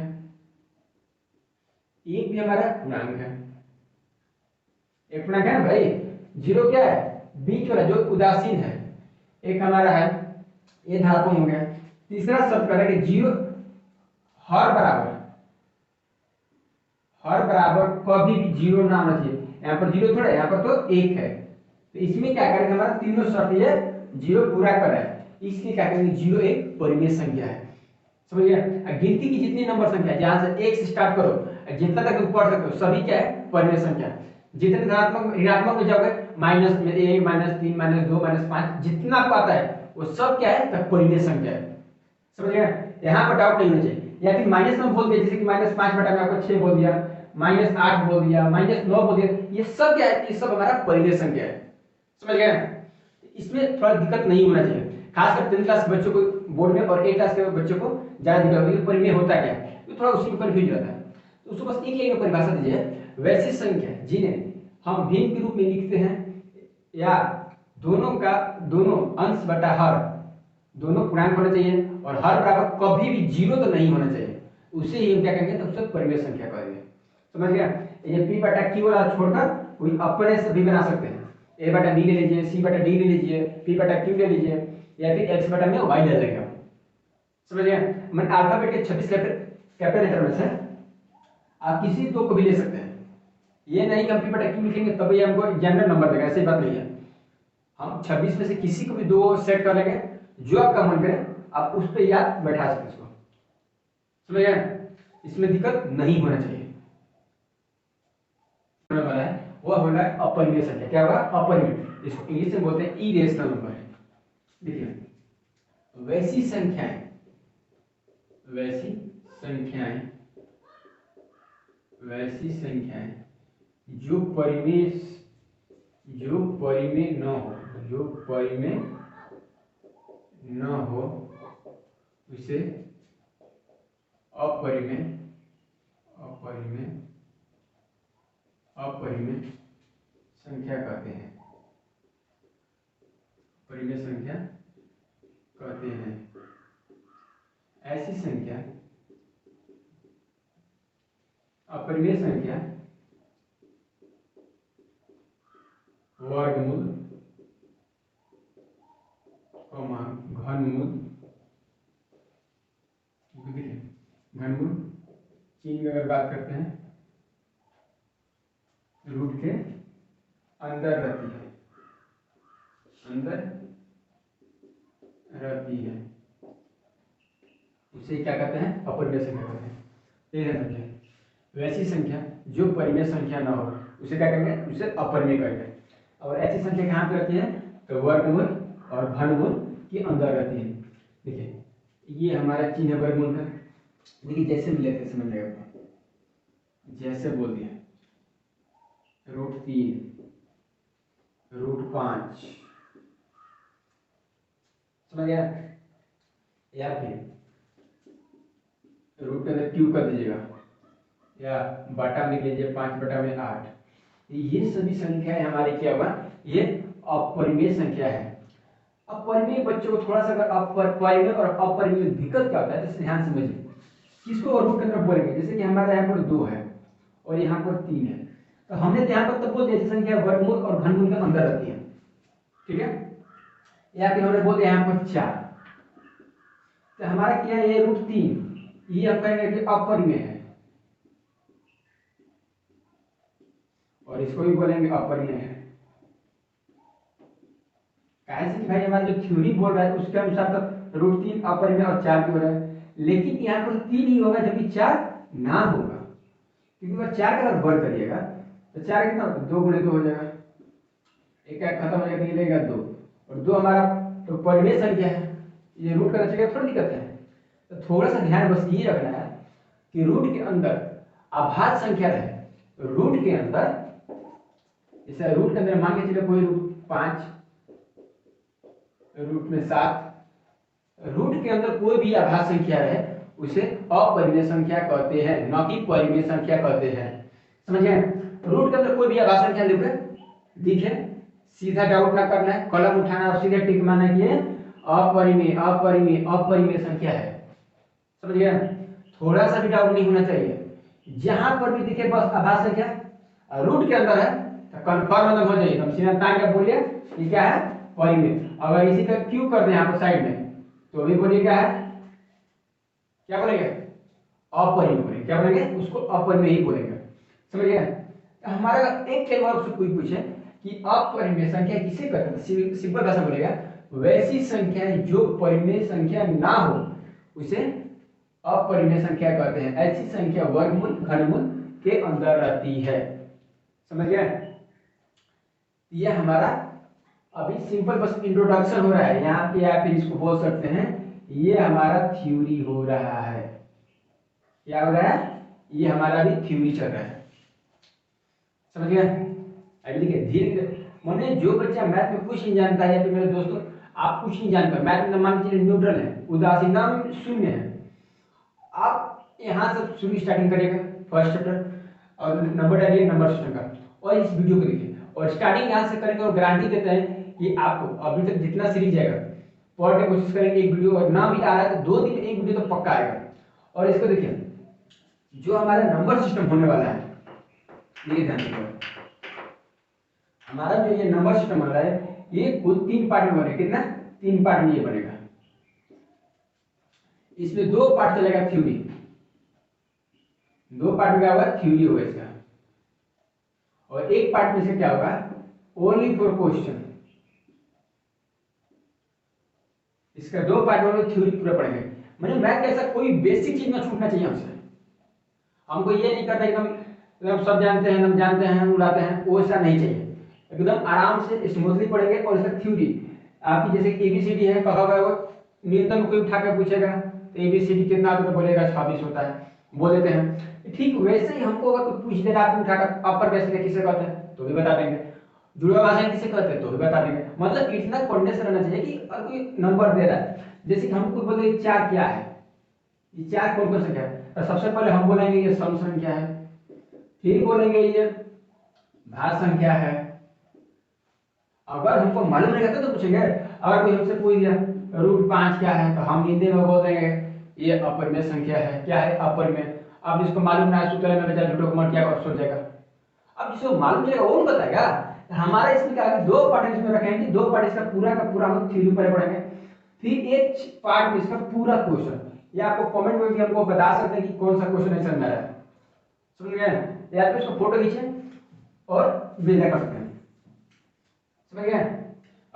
1 भी हमारा पूर्णांक है, एक पूर्णांक है ना भाई। 0 क्या है, बीच वाला जो उदासीन है, एक हमारा है, ये धातु हो गया। तीसरा शर्त कर रहा है कि 0 हर बराबर कभी भी 0 ना होना चाहिए, यहाँ पर 0 थोड़ा है, यहाँ पर तो 1 है, तो इसमें क्या करेंगे, हमारा तीनों शर्त ये 0 पूरा कर रहा है, इसलिए क्या करेंगे 0 एक परिमेय संख्या है। समझिए? गिनती की जितनी नंबर संख्या जहां से 1 से स्टार्ट करो, जितना तक पढ़ सकते हो, सभी क्या है, परिमेय संख्या। जितने धनात्मक ऋणात्मक में जाओगे, -1 -3 -2 -5 जितना आपको आता है वो सब क्या है, तब परिमेय संख्या है। समझिए? यहाँ पर डाउट नहीं होना चाहिए, या फिर माइनस में बोल दिया, जैसे कि -5 बटा में आपको 6 बोल दिया, -8 बोल दिया, -9 बोल दिया, ये सब क्या है, ये सब हमारा परिमेय संख्या है। समझ गए? इसमें थोड़ा दिक्कत नहीं होना चाहिए, खासकर 10th क्लास के बच्चों को बोर्ड में और 8th क्लास के बच्चों को ज्यादा दिक्कत होगी, परिमेय होता क्या है, तो थोड़ा उसी में कंफ्यूज रहता है। तो उसको बस एक लाइन में परिभाषा दीजिए, वैसी संख्या जिन्हें हम भिन्न के रूप में लिखते हैं या दोनों अंश बटा हर दोनों पूर्णांक होना चाहिए और हर बराबर कभी भी 0 तो नहीं होना चाहिए, उसे ही हम क्या कहेंगे, तब से परिमेय संख्या कहेंगे। समझ गया? ये p बटा q वाला छोड़कर कोई अपने से भी बना सकते हैं, a बटा b ले लीजिए, c बटा d ले लीजिए, p बटा q ले लीजिए, या फिर x बटा में y ले लेंगे। समझ गए? मैं अल्फाबेट के 26 कैपिटल लेटर में से आप किसी दो को भी ले सकते हैं, ये नहीं कि हम पी बटा क्यू लिखेंगे तब ये हमको जनरल नंबर देगा, ऐसी बात नहीं है। हम 26 में से किसी को भी दो सेट कर लेंगे, जो आपका मन करे आप उस पर याद बैठा सकते इसको, समझ गए? इसमें दिक्कत नहीं होना चाहिए। वाला है वह होगा अपरिमेय संख्या। क्या होगा? अपरिमेय। इसको इंग्लिश में बोलते हैं इरेशनल नंबर। देखिए वैसी संख्याएं, वैसी संख्याएं, वैसी संख्याएं जो परिमेय, जो परिमेय न हो, जो परिमेय न हो उसे अपरिमेय, अपरिमेय, अपरिमेय संख्या कहते हैं, परिमेय संख्या कहते हैं। ऐसी संख्या, अपरिमेय संख्या वर्गमूल, घनमूल, देखिए घनमूल चिन्ह की अगर बात करते हैं रूट के अंदर रहती है, अंदर रहती है, उसे क्या कहते हैं? अपरिमेय संख्या कहते हैं। ये ध्यान रखिए, वैसी संख्या जो परिमेय संख्या ना हो उसे क्या करेंगे? उसे अपरिमेय करेंगे। और ऐसी संख्या कहाँ पे रहती है? तो वर्गमूल और घनमूल के अंदर रहती है। देखिए ये हमारा चिन्ह है वर्गमूल का। देखिए जैसे भी लेते समझ में आएगा, जैसे बोल दिया √3, √5, समझ गया? या फिर रूट के अंदर क्यू कर दीजिएगा या बटा में लिख लीजिए 5/8। ये सभी संख्याएं हमारी क्या हुआ? ये अपरिमेय संख्या है। अपरिमेय बच्चों को थोड़ा सा अगर परिमेय और अपरिमेय दिक्कत क्या होता है जैसे ध्यान समझिए, किसको रूट के अंदर बोलेंगे? जैसे कि हमारा यहाँ पर 2 है और यहाँ पर 3 है, तो हमने तो यहाँ पर तब बोल दिया संख्या वर्गमूल और घनमूल के अंदर रहती है, ठीक है? या फिर हमने बोल दिया यहाँ पर 4, तो हमारा क्या है? ये √3, ये हम कहेंगे कि अपरिमेय है, और इसको भी बोलेंगे अपरिमेय है। कैसे कि भाई हमारा जो थ्योरी बोल रहा है उसके अनुसार तो √3 अपरिमेय और 4 भी हो रहा है, लेकिन यहाँ पर 3 ही होगा जबकि 4 ना होगा, क्योंकि अगर 4 का अगर वर्ग करिएगा तो 4 कितना होता है? 2 × 2 हो जाएगा, एक खत्म हो जाएगा, ये रहेगा 2, और 2 हमारा तो परिमेय संख्या है, ये रूट का रचेगा थोड़ा दिक्कत है। तो थोड़ा सा ध्यान बस ये रखना है कि रूट के अंदर अभाज्य संख्या रहे, रूट के अंदर जैसे रूट के अंदर मान के चलिए कोई √5, रूट में 7, रूट के अंदर कोई भी अभाज्य संख्या रहे उसे अपरिमेय संख्या कहते हैं, न कि परिमेय संख्या कहते हैं, समझ गए? रूट के अंदर कोई भी अभाज्य संख्या लिखे दिखे, सीधा डाउट ना करना है, कलम उठाना और सीधे टिक मारना कि अपरिमेय, अपरिमेय, अपरिमेय संख्या है, समझ गए? थोड़ा सा भी डाउट नहीं होना चाहिए। जहां पर भी दिखे बस अभाज्य संख्या रूट के अंदर है तो कंफर्म मतलब हो जाइए, हम सीधा तान के बोलिए ये क्या है? परिमेय। अगर इसी का क्यू कर दें यहाँ पर साइड में तो भी बोलिए क्या है? क्या बोलेंगे? अपरिमेय बोलेंगे। क्या बोलेंगे? उसको अपरिमेय ही बोलेंगे, समझ गए? हमारा एक केवल आपसे कोई पूछे कि अपरिमेय संख्या किसे कहते हैं, सिंपल भाषा बोलेगा वैसी संख्या जो परिमेय संख्या ना हो उसे अपरिमेय संख्या कहते हैं। ऐसी संख्या वर्गमूल घनमूल के अंदर रहती है, समझ गए? यह हमारा अभी सिंपल बस इंट्रोडक्शन हो रहा है यहाँ पे, या फिर इसको बोल सकते हैं ये हमारा थ्योरी हो रहा है। क्या हो रहा है? ये हमारा भी थ्योरी चल रहा है, समझ गए? अभी देखिए धीरे मैंने जो बच्चा मैथ में कुछ नहीं जानता है, या फिर मेरे दोस्तों आप कुछ नहीं जानते, मैथ में मान के चलिए न्यूट्रल है, उदासीनता में 0 है, आप यहाँ से शुरू स्टार्टिंग करिएगा फर्स्ट चैप्टर और नंबर डालिए नंबर सिस्टम का, और इस वीडियो को देखिए और स्टार्टिंग यहाँ से करेंगे, और गारंटी देते हैं कि आपको अभी तक जितना सीरीज आएगा पढ़ के कोशिश करेंगे एक वीडियो, और ना भी आ रहा है तो 2 दिन में एक वीडियो तो पक्का आएगा। और इसको देखिए जो हमारा नंबर सिस्टम होने वाला है, ये ध्यान रखिएगा, हमारा जो ये नंबर सिस्टम बन रहा है ये कुल 3 पार्ट में बनेगा। कितना? 3 पार्ट में ये बनेगा। इसमें 2 पार्ट चलेगा थ्योरी, 2 पार्ट में क्या होगा? थ्योरी होगा इसका, और एक पार्ट में से क्या होगा, ओनली फॉर क्वेश्चन। इसका दो पार्ट में थ्योरी पूरा पढ़ेंगे। मतलब मैथ का ऐसा कोई बेसिक चीज ना छूटना चाहिए हमसे। हमको ये नहीं करना एकदम एकदम सब जानते हैं, हम जानते हैं, हम उड़ाते हैं, वो ऐसा नहीं चाहिए। एकदम आराम से स्मूथली पढ़ेंगे। और इसका थ्योरी आपकी जैसे एबीसीडी है, कहा हुआ है वो न्यूनतम कोई उठा के पूछेगा तो एबीसीडी कितना तो बोलेगा 26 होता है, बोल देते हैं। ठीक वैसे ही हमको अगर कोई पूछ दे रहा है उठाकर अपर बेसिक किसे कहते हैं तो भी बता देंगे, जुड़वा भाषा किसे कहते हैं तो भी बता देंगे। मतलब इतना कॉन्फिडेंस रहना चाहिए कि अगर कोई नंबर दे रहा है, जैसे कि हमको बोले 4 क्या है, ये 4 कौन कौन संख्या है, तो सबसे पहले हम बोलेंगे ये सम संख्या है, फिर बोलेंगे ये भाज्य संख्या है। अगर हमको मालूम नहीं रहता तो पूछेंगे। अगर कोई हमसे पूछ दिया √5 क्या है, तो हम हिंदी में बोल देंगे ये अपरिमेय संख्या है। क्या है, अपरिमेय। अब जिसको मालूम ना है सूत्र में बेचारा झूठो को मर क्या और सोच जाएगा। अब जिसको मालूम चलेगा वो बताएगा। हमारा इसमें क्या है, 2 पार्ट इसमें रखेंगे, 2 पार्ट इसका पूरा का पूरा हम थ्योरी पर पढ़ेंगे, फिर एक पार्ट में इसका पूरा क्वेश्चन। या आपको कमेंट में भी हमको बता सकते हैं कि कौन सा क्वेश्चन नहीं समझ आ रहा है, समझ गए। या फिर इसको फोटो खींचे और भेजा कर सकते हैं, समझ गए।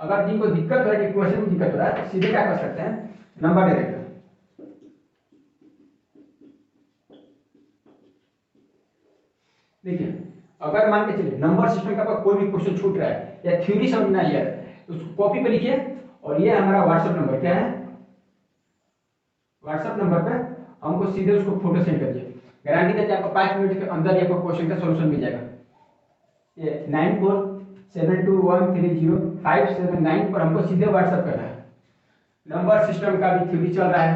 अगर जिनको दिक्कत हो रहा है कि क्वेश्चन में दिक्कत हो रहा है, सीधे क्या कर सकते हैं, नंबर दे देते हैं। देखिए अगर मान के चलिए नंबर सिस्टम का कोई भी क्वेश्चन छूट रहा है या थ्योरी समझ में आई है तो उसको कॉपी पे लिखिए। और ये हमारा व्हाट्सएप नंबर क्या है, व्हाट्सएप नंबर पे हमको सीधे उसको फोटो सेंड कर दिए। गारंटी देते हैं आपको 5 मिनट के अंदर ही आपको क्वेश्चन का सॉल्यूशन मिल जाएगा। ये 9472130579 पर हमको सीधे व्हाट्सएप करना है। नंबर सिस्टम का भी थ्योरी चल रहा है।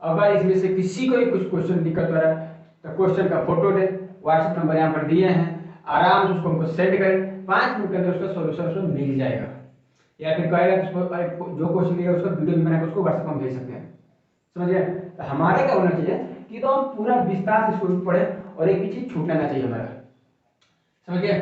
अगर इसमें से किसी को भी कुछ क्वेश्चन दिक्कत हो रहा है तो क्वेश्चन का फोटो ले, व्हाट्सएप नंबर यहाँ पर दिए हैं, आराम से उसको हमको सेंड करें, 5 मिनट के अंदर उसका सॉल्यूशन उसको मिल जाएगा। या फिर कहेगा उसको जो क्वेश्चन दिया उसका वीडियो भी बनाकर उसको व्हाट्सएप में भेज सकते हैं, समझिए। तो हमारा क्या होना चाहिए कि तो हम पूरा विस्तार से इसको पढ़े और एक भी चीज छूटना ना चाहिए हमारा, समझिए।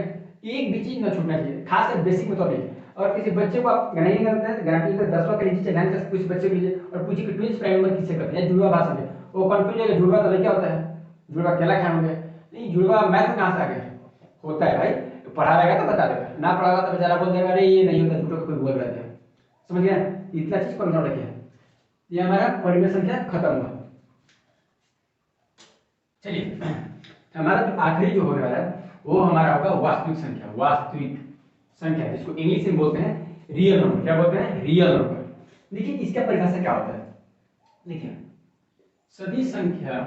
एक भी चीज ना छूटना चाहिए, खासकर बेसिक में तो नहीं। और किसी बच्चे को आप नहीं करते हैं तो गारंटी से 10वां के नीचे चलाने से कुछ बच्चे को लीजिए और पूछिए कि ट्विंस प्राइम नंबर किससे करते हैं, जुड़वा भाषा में वो कंफ्यूज है। जुड़वा तो क्या होता है, जुड़वा केला खाए होंगे, नहीं जुड़वा मैथ में कहाँ से आ गया, होता है भाई, तो पढ़ा रहेगा तो बता देगा, ना पढ़ा होगा तो बेचारा बोल देगा अरे ये नहीं होता, झूठो कोई बोल रहे थे, समझ गया। इतना चीज पर रखिए। ये हमारा परिमेय संख्या खत्म हुआ। चलिए हमारा जो आखिरी जो होने वाला है वो हमारा होगा वास्तविक संख्या। वास्तविक संख्या जिसको इंग्लिश में बोलते हैं रियल नंबर। क्या बोलते हैं, रियल नंबर। देखिए इसका परिभाषा क्या होता है, देखिए सभी संख्या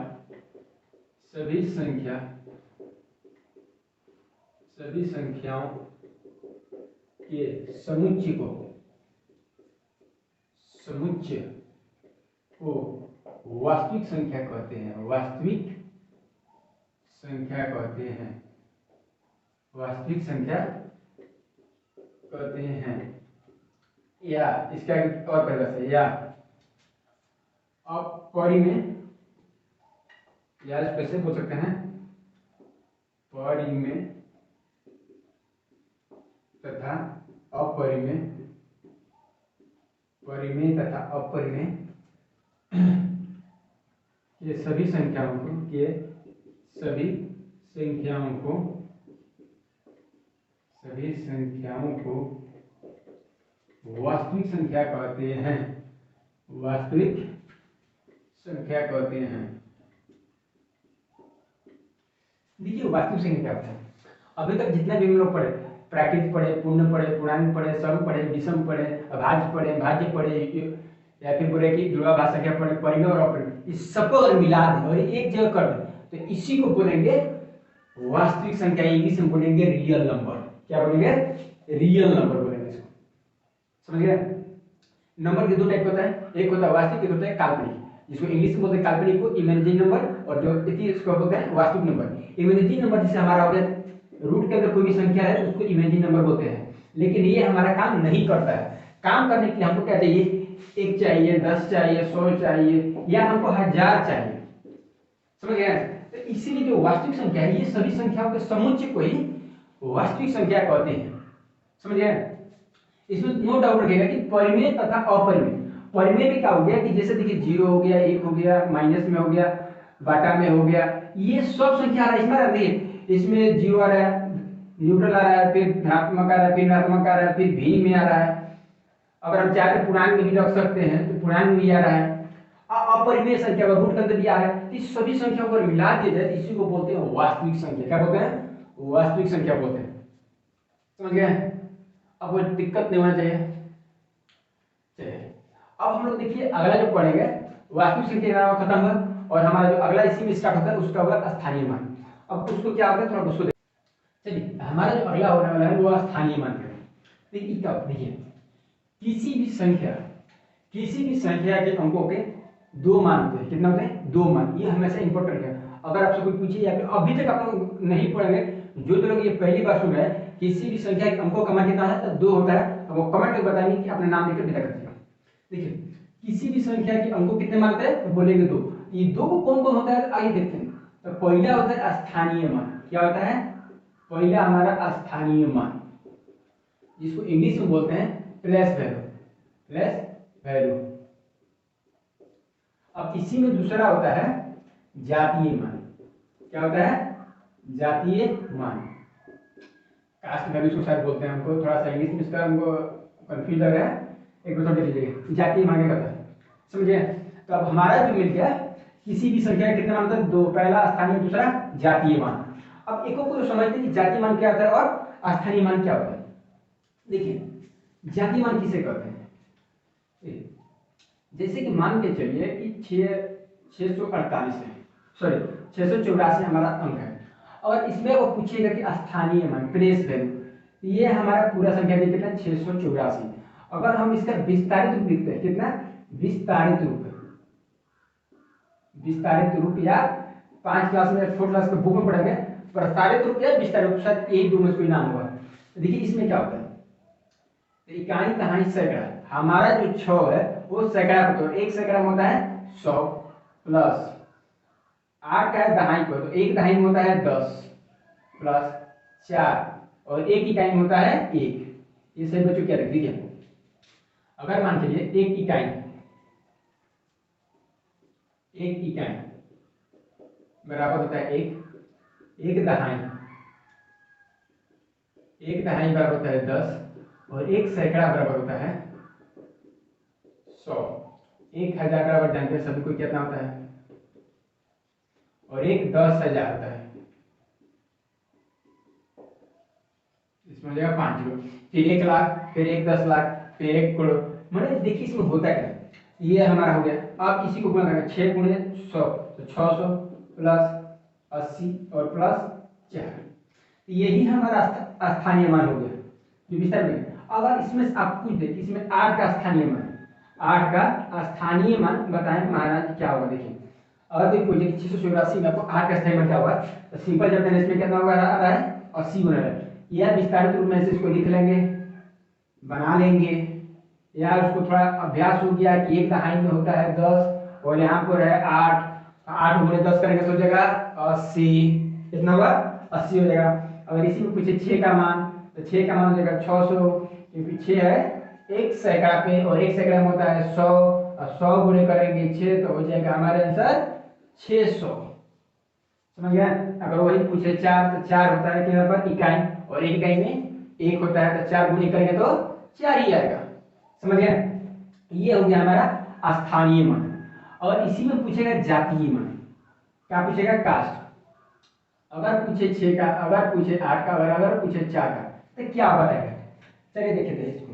सभी संख्याओं के समुच्चय को वास्तविक संख्या कहते हैं। वास्तविक संख्या कहते हैं, वास्तविक संख्या कहते हैं। या इसका और परिभाषा, या अपरिमेय, या कैसे बोल सकते हैं, परिमेय तथा अपरिमेय, परिमेय तथा अपरिमेय ये सभी संख्याओं को वास्तविक संख्या कहते हैं। वास्तविक संख्या कहते हैं। देखिए वास्तविक संख्या क्या होता है, अभी तक जितने भी हम लोग पढ़े, प्राकृत पढ़े, पूर्ण पढ़े, पूर्णांक पढ़े, सम पढ़े, विषम पढ़े, अभाज्य पढ़े, भाज्य पढ़े, या फिर बोले कि जुड़वा भाषा संख्या पढ़े, परिमेय और अपरिमेय, इस सबको अगर मिला दें और एक जगह कर दें तो इसी को बोलेंगे वास्तविक संख्या। इंग्लिश में बोलेंगे रियल नंबर। क्या बोलेंगे, रियल नंबर बोलेंगे इसको, समझ गए। नंबर के 2 टाइप होता है, एक होता है वास्तविक, एक होता है काल्पनिक। जिसको इंग्लिश में बोलते हैं काल्पनिक को इमेजिनरी नंबर, और जो इसको बोलते हैं वास्तविक नंबर। इमेजिनरी नंबर जैसे हमारा हो गया रूट के अंदर कोई भी संख्या है तो उसको इमेजिनरी नंबर बोलते हैं। लेकिन ये हमारा काम नहीं करता है। काम करने के लिए हमको क्या चाहिए, 1 चाहिए, 10 चाहिए, 100 चाहिए, या हमको 1000 चाहिए, समझ गए। तो इसीलिए जो वास्तविक संख्या है ये सभी संख्याओं के समुच्चय को ही वास्तविक संख्या कहते हैं, समझ गए। इसमें नो डाउट रखेगा कि परिमेय तथा अपरिमेय। परिमेय में क्या हो गया कि जैसे देखिए 0 हो गया, 1 हो गया, माइनस में हो गया, बाटा में हो गया, ये सब संख्या आ रहा है इसमें। देखिए इसमें 0 आ रहा है, न्यूट्रल आ रहा है, फिर धनात्मक आ रहा है, फिर ऋणात्मक आ रहा है, फिर भी में आ रहा है। अगर हम चाहे तो पूर्णांक में भी रख सकते हैं, तो पूर्णांक में भी आ रहा है, अपरिमेय संख्या रूट के अंदर भी आ रहा है। तो इस सभी संख्याओं को मिला दिया जाए तो इसी को बोलते हैं वास्तविक संख्या। क्या बोलते हैं? वास्तविक संख्या बोलते हैं। समझ गए? अब कोई दिक्कत नहीं होना चाहिए। चलिए अब हम लोग देखिए अगला जो पढ़ेंगे वास्तविक संख्या खत्म हुआ, और हमारा जो अगला इसी में स्टार्ट होता है उसका होगा स्थानीय मान। अब उसको क्या होता है थोड़ा उसको चलिए, हमारा जो अगला होने वाला है वो स्थानीय मान है। देखिए किसी भी संख्या के अंकों के दो मान होते हैं। कितना होते हैं? दो मान। ये हमेशा इंपॉर्टेंट है। अगर आपसे कोई पूछे या फिर अभी तक आप लोग नहीं पढ़ेंगे, जो लोग ये पहली बार सुन रहे हैं, किसी भी संख्या के अंकों का मान कितना है? तो दो होता है। तो वो कमेंट में बताएंगे कि अपना नाम लेकर विदा कर दिया। देखिए किसी भी संख्या के अंकों कितने मान होते हैं? तो बोलेंगे दो। ये दो को कौन कौन होता है? आइए देखते हैं। तो पहला होता है स्थानीय मान। क्या होता है? पहला हमारा स्थानीय मान, जिसको इंग्लिश में बोलते हैं प्लेस वैल्यू। Place value. अब इसी में दूसरा होता है जातीय मान। क्या होता है? जातीय मान। कास्ट वैल्यू को शायद बोलते हैं, हमको थोड़ा सा इंग्लिश में इसका हमको कंफ्यूज लग रहा है, एक बार देख लीजिएगा। जातीय मान क्या होता है, समझिए। तो अब हमारा जो मिल गया किसी भी संख्या का कितना मान होता है? दो। पहला स्थानीय, दूसरा जातीय मान। अब एक को समझते हैं कि जातीय मान क्या होता है और स्थानीय मान क्या होता है। देखिए जातीय मान किसे कहते हैं? जैसे कि मान के चलिए कि 648 है, सॉरी 684 हमारा अंक है, और इसमें वो पूछेगा कि स्थानीय मान प्लेस वैल्यू, ये हमारा पूरा संख्या दे कितना? 684। अगर हम इसका विस्तारित रूप लिखते हैं, कितना? विस्तारित रूप। विस्तारित रूप या 5 क्लास में 4 क्लास के बुक में पढ़ेंगे, प्रस्तावित रूप या विस्तारित रूप, शायद एक दो में कोई नाम हुआ। देखिए इसमें क्या होता है, इकाई दहाई सैकड़ा। हमारा जो 6 है वो सैकड़ा को, तो एक सैकड़ा में होता है 100 प्लस 8 है दहाई को, तो एक दहाई में होता है 10 प्लस 4, और एक इकाई में होता है 1। ये सही बच्चों क्या लिख दीजिए। अगर मान के लिए एक इकाई बराबर होता है एक दहाई बराबर होता है 10, और एक सैकड़ा बराबर होता है 100। 1000 बराबर जानते हैं सभी को कितना होता है, और एक 10,000 होता है। इसमें हो जाएगा 5 किलो, फिर 1 लाख, फिर एक 10 लाख, फिर 1 करोड़। मैंने देखिए इसमें होता क्या, ये हमारा हो गया। अब इसी को गुणा करेंगे 6 गुणे 100, तो 600 प्लस 80 और प्लस 4, यही हमारा स्थानीय मान हो गया। जो विस्तार में अगर इसमें आप पूछ दे इसमें 8 का स्थानीय मान, 8 का स्थानीय मान बताएं महाराज क्या होगा। देखिए अगर कोई पूछे कि 684 में आपको 8 का स्थानीय मान क्या होगा, तो सिंपल जब मैंने इसमें कितना होगा आ रहा है 80 बना रहा है। यह विस्तारित रूप में से इसको लिख लेंगे, बना लेंगे, या उसको थोड़ा अभ्यास हो गया कि एक दहाई में होता है 10 और यहाँ पर है 8 गुणे 10 करेंगे तो हो जाएगा 80। कितना होगा? 80 हो जाएगा। अगर इसी में पूछे 6 का मान, तो 6 का मान हो जाएगा 600, क्योंकि 6 है एक सैकड़ा पे, और एक सैकड़ा में होता है 100, और 100 गुणे करेंगे 6 तो हो जाएगा हमारे आंसर 600। समझ गया? अगर वही पूछे 4, तो 4 होता है कितना पर? इकाई, और एक इकाई में 1 होता है, तो 4 गुणे करेंगे तो 4 ही आएगा। समझ गए? ये हो गया हमारा स्थानीय मान। और इसी में पूछेगा जातीय मान। क्या पूछेगा? कास्ट। अगर पूछे 6 का, अगर पूछे 8 का, अगर पूछे 4 का, तो क्या बताएगा? चलिए देखते हैं इसको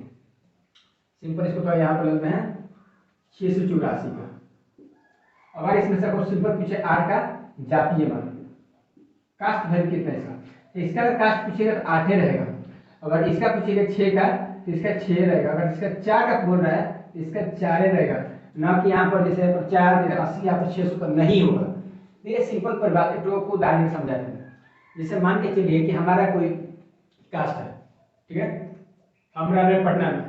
सिंपल। इसको तो यहाँ पर लेते हैं 684 का। अगर इसमें से सिंपल पूछे 8 का जातीय मान, कास्ट वैल्यू कितना है इसका, तो इसका अगर कास्ट पूछेगा तो 8 रहेगा। अगर इसका पूछेगा 6 का, तो इसका 6 रहेगा। अगर इसका 4 का बोल रहा है तो इसका 4 रहेगा, ना कि यहाँ पर जैसे 4 80, यहाँ पर 600 का नहीं होगा। ये सिंपल परिभाषा को उदाहरण में समझाते हैं। जैसे मान के चलिए कि हमारा कोई कास्ट है, ठीक है, हम रह रहे हैं पटना में,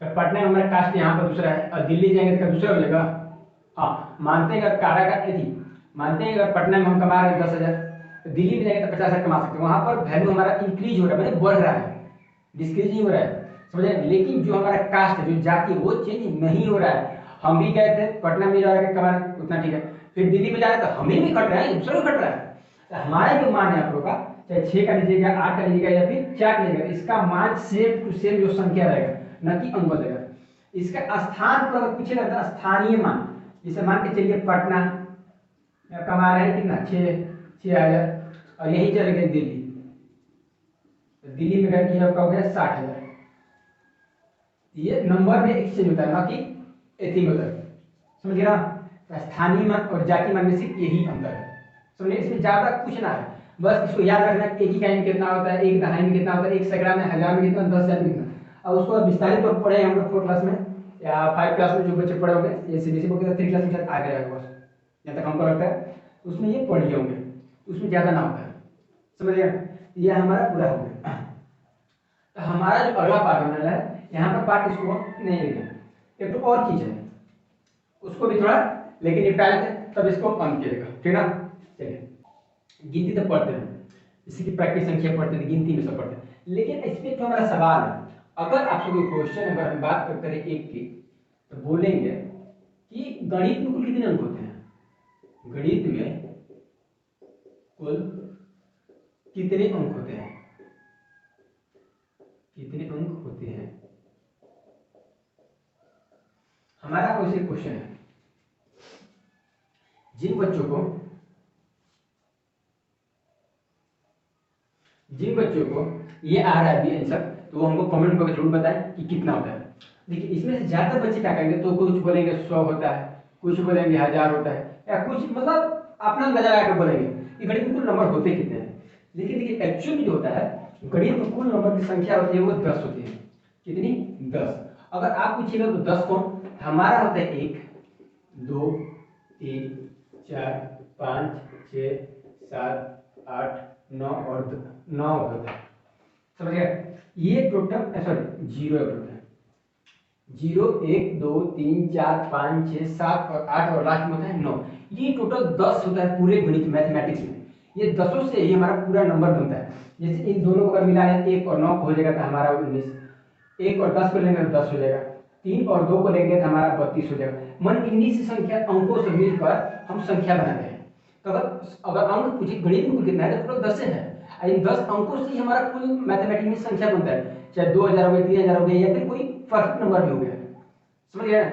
तो पटना में हमारा कास्ट यहाँ पर दूसरा है, और दिल्ली जाएंगे तो दूसरा हो जाएगा। हाँ मानते हैं अगर कारा का थी, मानते हैं अगर पटना में हम कमा रहे हैं 10,000, तो दिल्ली में जाएंगे तो 50,000 कमा सकते हैं। वहाँ पर वैल्यू हमारा इंक्रीज हो रहा है, मतलब बढ़ रहा है, डिस्क्रीज नहीं हो रहा है। समझे? लेकिन जो हमारा कास्ट है, जो जाति है, वो चेंज नहीं हो रहा है। हम भी गए थे पटना में जा रहे कमा रहे उतना, ठीक है, फिर दिल्ली में जा रहे तो हमें भी कट रहा है, दूसरा भी कट रहा है। तो हमारा जो मान है आप लोग का चाहे 6 का लीजिएगा, 8 का लीजिएगा या फिर 4 का लीजिएगा, इसका मान सेम टू सेम जो संख्या रहेगा, न कि अंक बदलेगा। इसका स्थान पर अगर पूछेगा तो स्थानीय मान, जैसे मान के चलिए पटना कमा रहे हैं कितना 6,000 और यही चले गए दिल्ली, तो दिल्ली में गए आपका हो गया 60,000। ये नंबर में एक्सचेंज होता है, ना कि एथी में होता है, समझिए ना। स्थानीय मान और जाति मान में सिर्फ यही अंतर है, समझिए। इसमें ज्यादा कुछ ना है, बस इसको याद रखना एक इकाई में कितना होता है, एक दहाई में कितना होता है, एक सैकड़ा में, हजार में कितना, 10,000 में कितना। अब उसको विस्तारित तौर पर पढ़े हम लोग 4 क्लास में या 5 क्लास में, जो बच्चे पढ़े होंगे, ये सीबीएसई बोर्ड के 3 क्लास में शायद आ गया है, बस जहाँ तक हमको लगता है उसमें ये पढ़ लिए होंगे, उसमें ज्यादा ना होता है, समझ गए। ये हमारा पूरा हो गया। तो हमारा जो अगला पार्ट होने वाला है, यहाँ पर पार्ट इसको नहीं लिखा, एक तो और चीज है उसको भी थोड़ा लेकिन निपटा लेते, तब इसको अंत किएगा, ठीक ना। चलिए गिनती तो पढ़ते हैं, इसी की प्रैक्टिस संख्या पढ़ते हैं, गिनती में सब पढ़ते हैं, लेकिन इस पे तो हमारा सवाल है, अगर आपसे कोई क्वेश्चन, अगर हम बात करते हैं एक की, तो बोलेंगे कि गणित में कुल कितने अंक होते हैं, गणित में कुल कितने अंक होते हैं, कितने अंक होते हैं, हमारा कोई क्वेश्चन है। जिन बच्चों को ये आ रहा है भी आंसर, तो वो हमको कमेंट करके जरूर बताएं कि कितना होता है। देखिए इसमें से ज्यादा बच्चे क्या करेंगे, तो कुछ बोलेंगे 100 होता है, कुछ बोलेंगे 1000 होता है, या कुछ मतलब अपना अंदाजा लगा के बोलेंगे कि गणित में कुल नंबर होते कितने हैं। लेकिन देखिए एक्चुअली जो होता है, गणित में कुल नंबर की संख्या होती है वो 10 होती है। कितनी? 10। अगर आप पूछिएगा तो 10 कौन, हमारा होता है 1 2 3 4 5 6 7 8 9 और 9 होता है, समझ गए। ये टोटल सॉरी जीरो होता है, 0 1 2 3 4 5 6 7 और 8 और लास्ट में होता है 9। ये टोटल 10 होता है पूरे गणित मैथमेटिक्स में। ये 10 से ही हमारा पूरा नंबर बनता है। जैसे इन दोनों को अगर मिलाएं 1 और 9 हो जाएगा तो हमारा 19, 1 और 10 को लेंगे तो 10 हो जाएगा, 3 और 2 को लेंगे तो हमारा 32 हो जाएगा। मन इन्हीं से संख्या अंकों से मिलकर हम संख्या बनाते हैं। तो अगर अंक पूछे गणित में कुल कितना है, तो टोटल 10 है। इन 10 अंकों से ही हमारा कुल मैथमेटिक्स में संख्या बनता है, चाहे 2000 हो गए, 3000 हो गए, या फिर कोई परफेक्ट नंबर भी हो गया, समझ गए।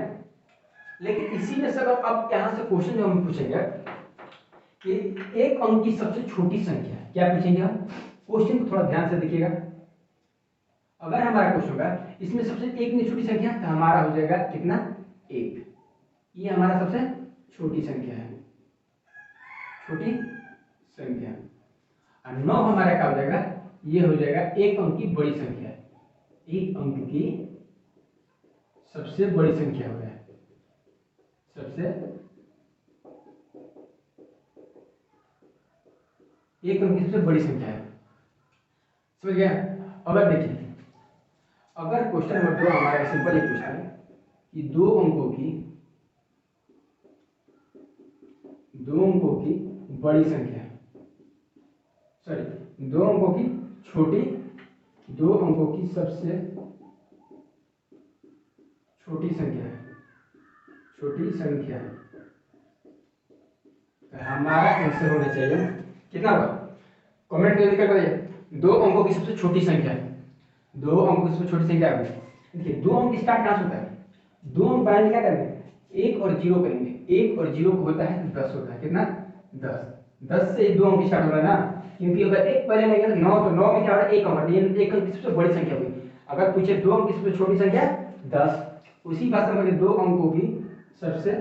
लेकिन इसी में सर अब यहाँ से क्वेश्चन जो हम पूछेंगे कि एक अंक की सबसे छोटी संख्या क्या पूछेंगे हम। क्वेश्चन को थोड़ा ध्यान से देखिएगा। अगर हमारा क्वेश्चन होगा इसमें सबसे एक में छोटी संख्या, तो हमारा हो जाएगा कितना 1। ये हमारा सबसे छोटी संख्या है, छोटी संख्या। और 9 हमारा क्या हो जाएगा, ये हो जाएगा एक अंक की बड़ी संख्या, एक अंक की सबसे बड़ी संख्या हो जाए, सबसे एक अंक की सबसे बड़ी संख्या है, समझ गया। अगर देखिए अगर क्वेश्चन नंबर 2 हमारा सिंपल ये पूछता है कि दो अंकों की बड़ी संख्या, सॉरी दो अंकों की छोटी, दो अंकों की सबसे छोटी संख्या है, छोटी संख्या है, तो हमारा आंसर होना चाहिए कितना होगा, कमेंट में लिखकर बताइए। दो अंकों की सबसे छोटी संख्या है, दो अंकों की सबसे छोटी संख्या है। देखिए दो अंक स्टार्ट कहां से होता है, दो अंक बनाने क्या करेंगे, 1 और 0 करेंगे, 1 और 0 को होता है 10 होता है, कितना 10 से दो अंक स्टार्ट हो रहा है ना, क्योंकि अगर एक पहले लेंगे तो 9, तो 9 में क्या हो रहा है एक अंक, ये एक अंक की सबसे बड़ी संख्या हुई। अगर पूछे दो अंक की सबसे छोटी संख्या 10, उसी भाषा में दो अंकों की सबसे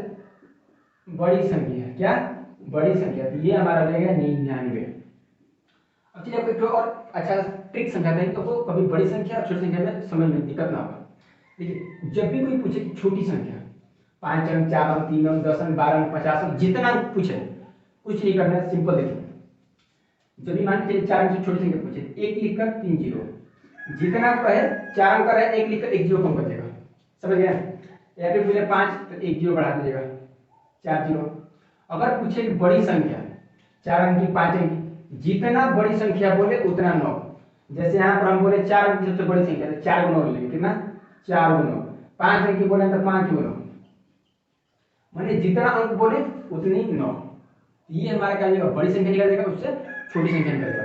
बड़ी संख्या, क्या बड़ी संख्या, तो ये हमारा हो जाएगा 99। अब चलिए आपको एक और अच्छा ट्रिक समझाते हैं, तो वो कभी बड़ी संख्या और छोटी संख्या में समझ में दिक्कत ना होगा। देखिए जब भी कोई पूछे छोटी संख्या, 5 अंक, 4 अंक, 3 अंक, 10 अंक, 12 अंक, 50 अंक, जितना अंक पूछे कुछ नहीं करना है, सिंपल। देखिए जब भी मान के चलिए 4 अंक से छोटी संख्या पूछे, 1 लिखकर 3 जीरो, जितना कहे 4 अंक का रहे 1 लिखकर 1 जीरो कम कर देगा, समझ गए। या फिर पूछे 5 तो 1 जीरो बढ़ा दीजिएगा, 4 जीरो। अगर पूछे बड़ी संख्या 4 अंक की, 5 अंक की, जितना बड़ी संख्या बोले उतना 9। जैसे यहाँ पर हम बोले 4 अंक की सबसे बड़ी संख्या, तो 4 गुना लेंगे, कितना 4 गुना। 5 अंक की बोले तो 5 गुना, माने जितना अंक बोले उतनी 9। ये हमारा क्या हो जाएगा, बड़ी संख्या निकल जाएगा, उससे छोटी संख्या निकल जाएगा।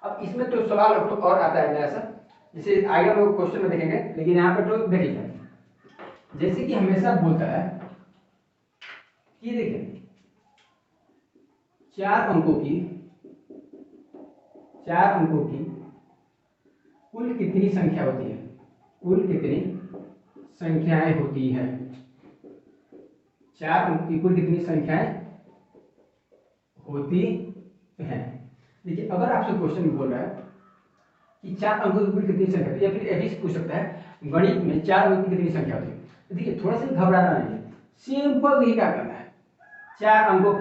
अब इसमें तो सवाल तो और आता है नया सा, जैसे आगे हम लोग क्वेश्चन में देखेंगे, लेकिन यहाँ पे तो देख लीजिए, जैसे कि हमेशा बोलता है कि देखिए 4 अंकों की कुल कितनी संख्या होती है, कुल कितनी संख्याएं होती हैं, 4 अंकों की कुल कितनी संख्याएं होती हैं। देखिए अगर आपसे क्वेश्चन बोल रहा है कि 4 अंकों की कुल कितनी संख्या होती है, या फिर ऐसे पूछ सकता है गणित में 4 अंकों की कितनी संख्या होती है, तो देखिए थोड़ा सा घबराना नहीं है, सिंपल देखिए क्या करना है, 4 अंकों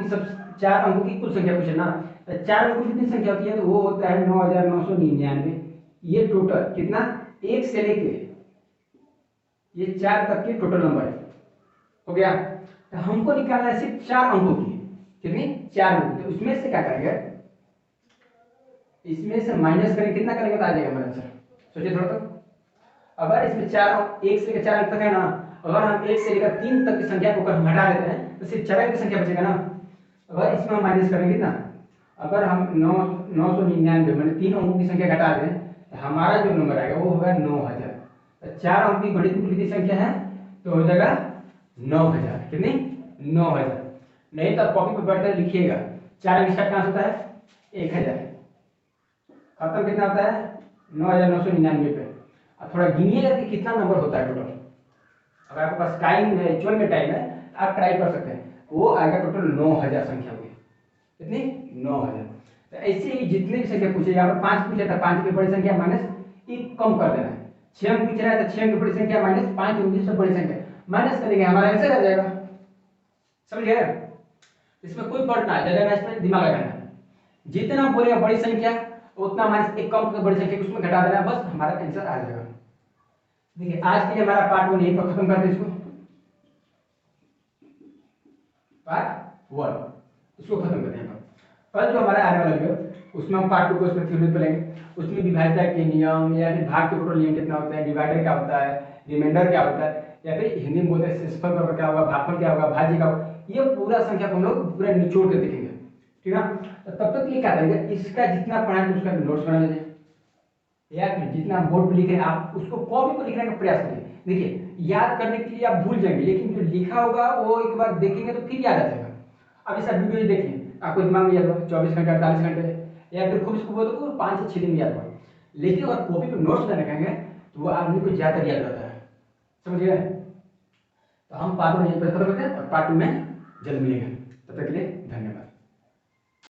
की कुल संख्या पूछे ना, तो 4 अंकों की कितनी संख्या होती है, तो वो होता है 9999। ये टोटल कितना, 1 से लेके ये 4 तक के टोटल नंबर है, हो गया। तो हमको निकालना है सिर्फ 4 अंकों की, कितनी, 4 अंकों। तो उसमें से क्या करेंगे, इसमें से माइनस करेंगे, कितना करेंगे तो आ जाएगा हमारा आंसर, सोचिए थोड़ा। तो अगर इसमें 1 से लेकर 4 अंक तक है ना, अगर हम 1 से लेकर 3 तक की संख्या को हम हटा देते हैं तो सिर्फ 4 अंक की संख्या बचेगा ना। अगर इसमें हम माइनस करेंगे कितना, अगर हम 999 मैंने 3 अंकों की संख्या घटा दें तो हमारा जो नंबर आएगा वो होगा 9000। तो 4 अंक की गणित में कितनी संख्या है, तो हो जाएगा 9000, कितनी, 9000। नहीं तो कॉपी पर बैठकर लिखिएगा, 4 अंक का होता है 1000, खत्म कितना होता है 9999 पे। अब थोड़ा गिनिएगा कि कितना नंबर होता है टोटल, अगर आपके पास टाइम है, एक्चुअल में टाइम है, आप ट्राई कर सकते हैं, वो आएगा टोटल 9000 संख्या हुई, कितनी, 9000। तो ऐसे ही जितने भी संख्या पूछे, यहाँ पर 5 पूछा था, 5 की बड़ी संख्या माइनस 1 कम कर देना है, 6 पूछ रहा है तो 6 की बड़ी संख्या माइनस 5 की से बड़ी संख्या माइनस करेंगे, हमारा आंसर आ जाएगा, समझिए। इसमें कोई फर्क ना, ज्यादा इसमें दिमाग लगाना, जितना बोलेगा बड़ी संख्या उतना माइनस 1 कम करके बड़ी संख्या उसमें घटा देना, बस हमारा आंसर आ जाएगा। देखिए आज के लिए हमारा पार्ट 1 यहीं पर खत्म करते हैं, इसको पार्ट 1 इसको खत्म करते हैं। कल जो हमारा आने वाला वीडियो उसमें हम पार्ट 2 को उसमें थ्योरी पे लेंगे, उसमें विभाज्यता के नियम या फिर भाग के टोटल नियम कितना होता है, डिवाइडर क्या होता है, रिमाइंडर क्या होता है, या फिर हिंदी में बोलते हैं शेषफल का क्या होगा, भागफल क्या होगा, भाज्य क्या होगा, ये पूरा संख्या को हम लोग पूरा निचोड़ के देखेंगे, ठीक है। तो तब तक ये क्या करेंगे, इसका जितना पढ़ा है उसका नोट्स बना लीजिए, या फिर जितना बोर्ड पर लिखे आप उसको कॉपी पर लिखने का प्रयास करिए। देखिए याद करने के लिए आप भूल जाएंगे, लेकिन जो लिखा होगा वो एक बार देखेंगे तो फिर याद आ जाएगा। अब ऐसा वीडियो देखिए, आपको दिमाग में याद हो 24 घंटे 48 घंटे, या फिर खूब इसको बोलो तो 5 से 6 दिन में याद हो, लेकिन अगर कॉपी पर नोट्स में रखेंगे तो वो आदमी को ज़्यादा याद रहता है, समझिए। तो हम पार्ट 1 यहीं पर खत्म करते हैं और पार्ट 2 में जल्द मिलेंगे, तब तक के लिए धन्यवाद।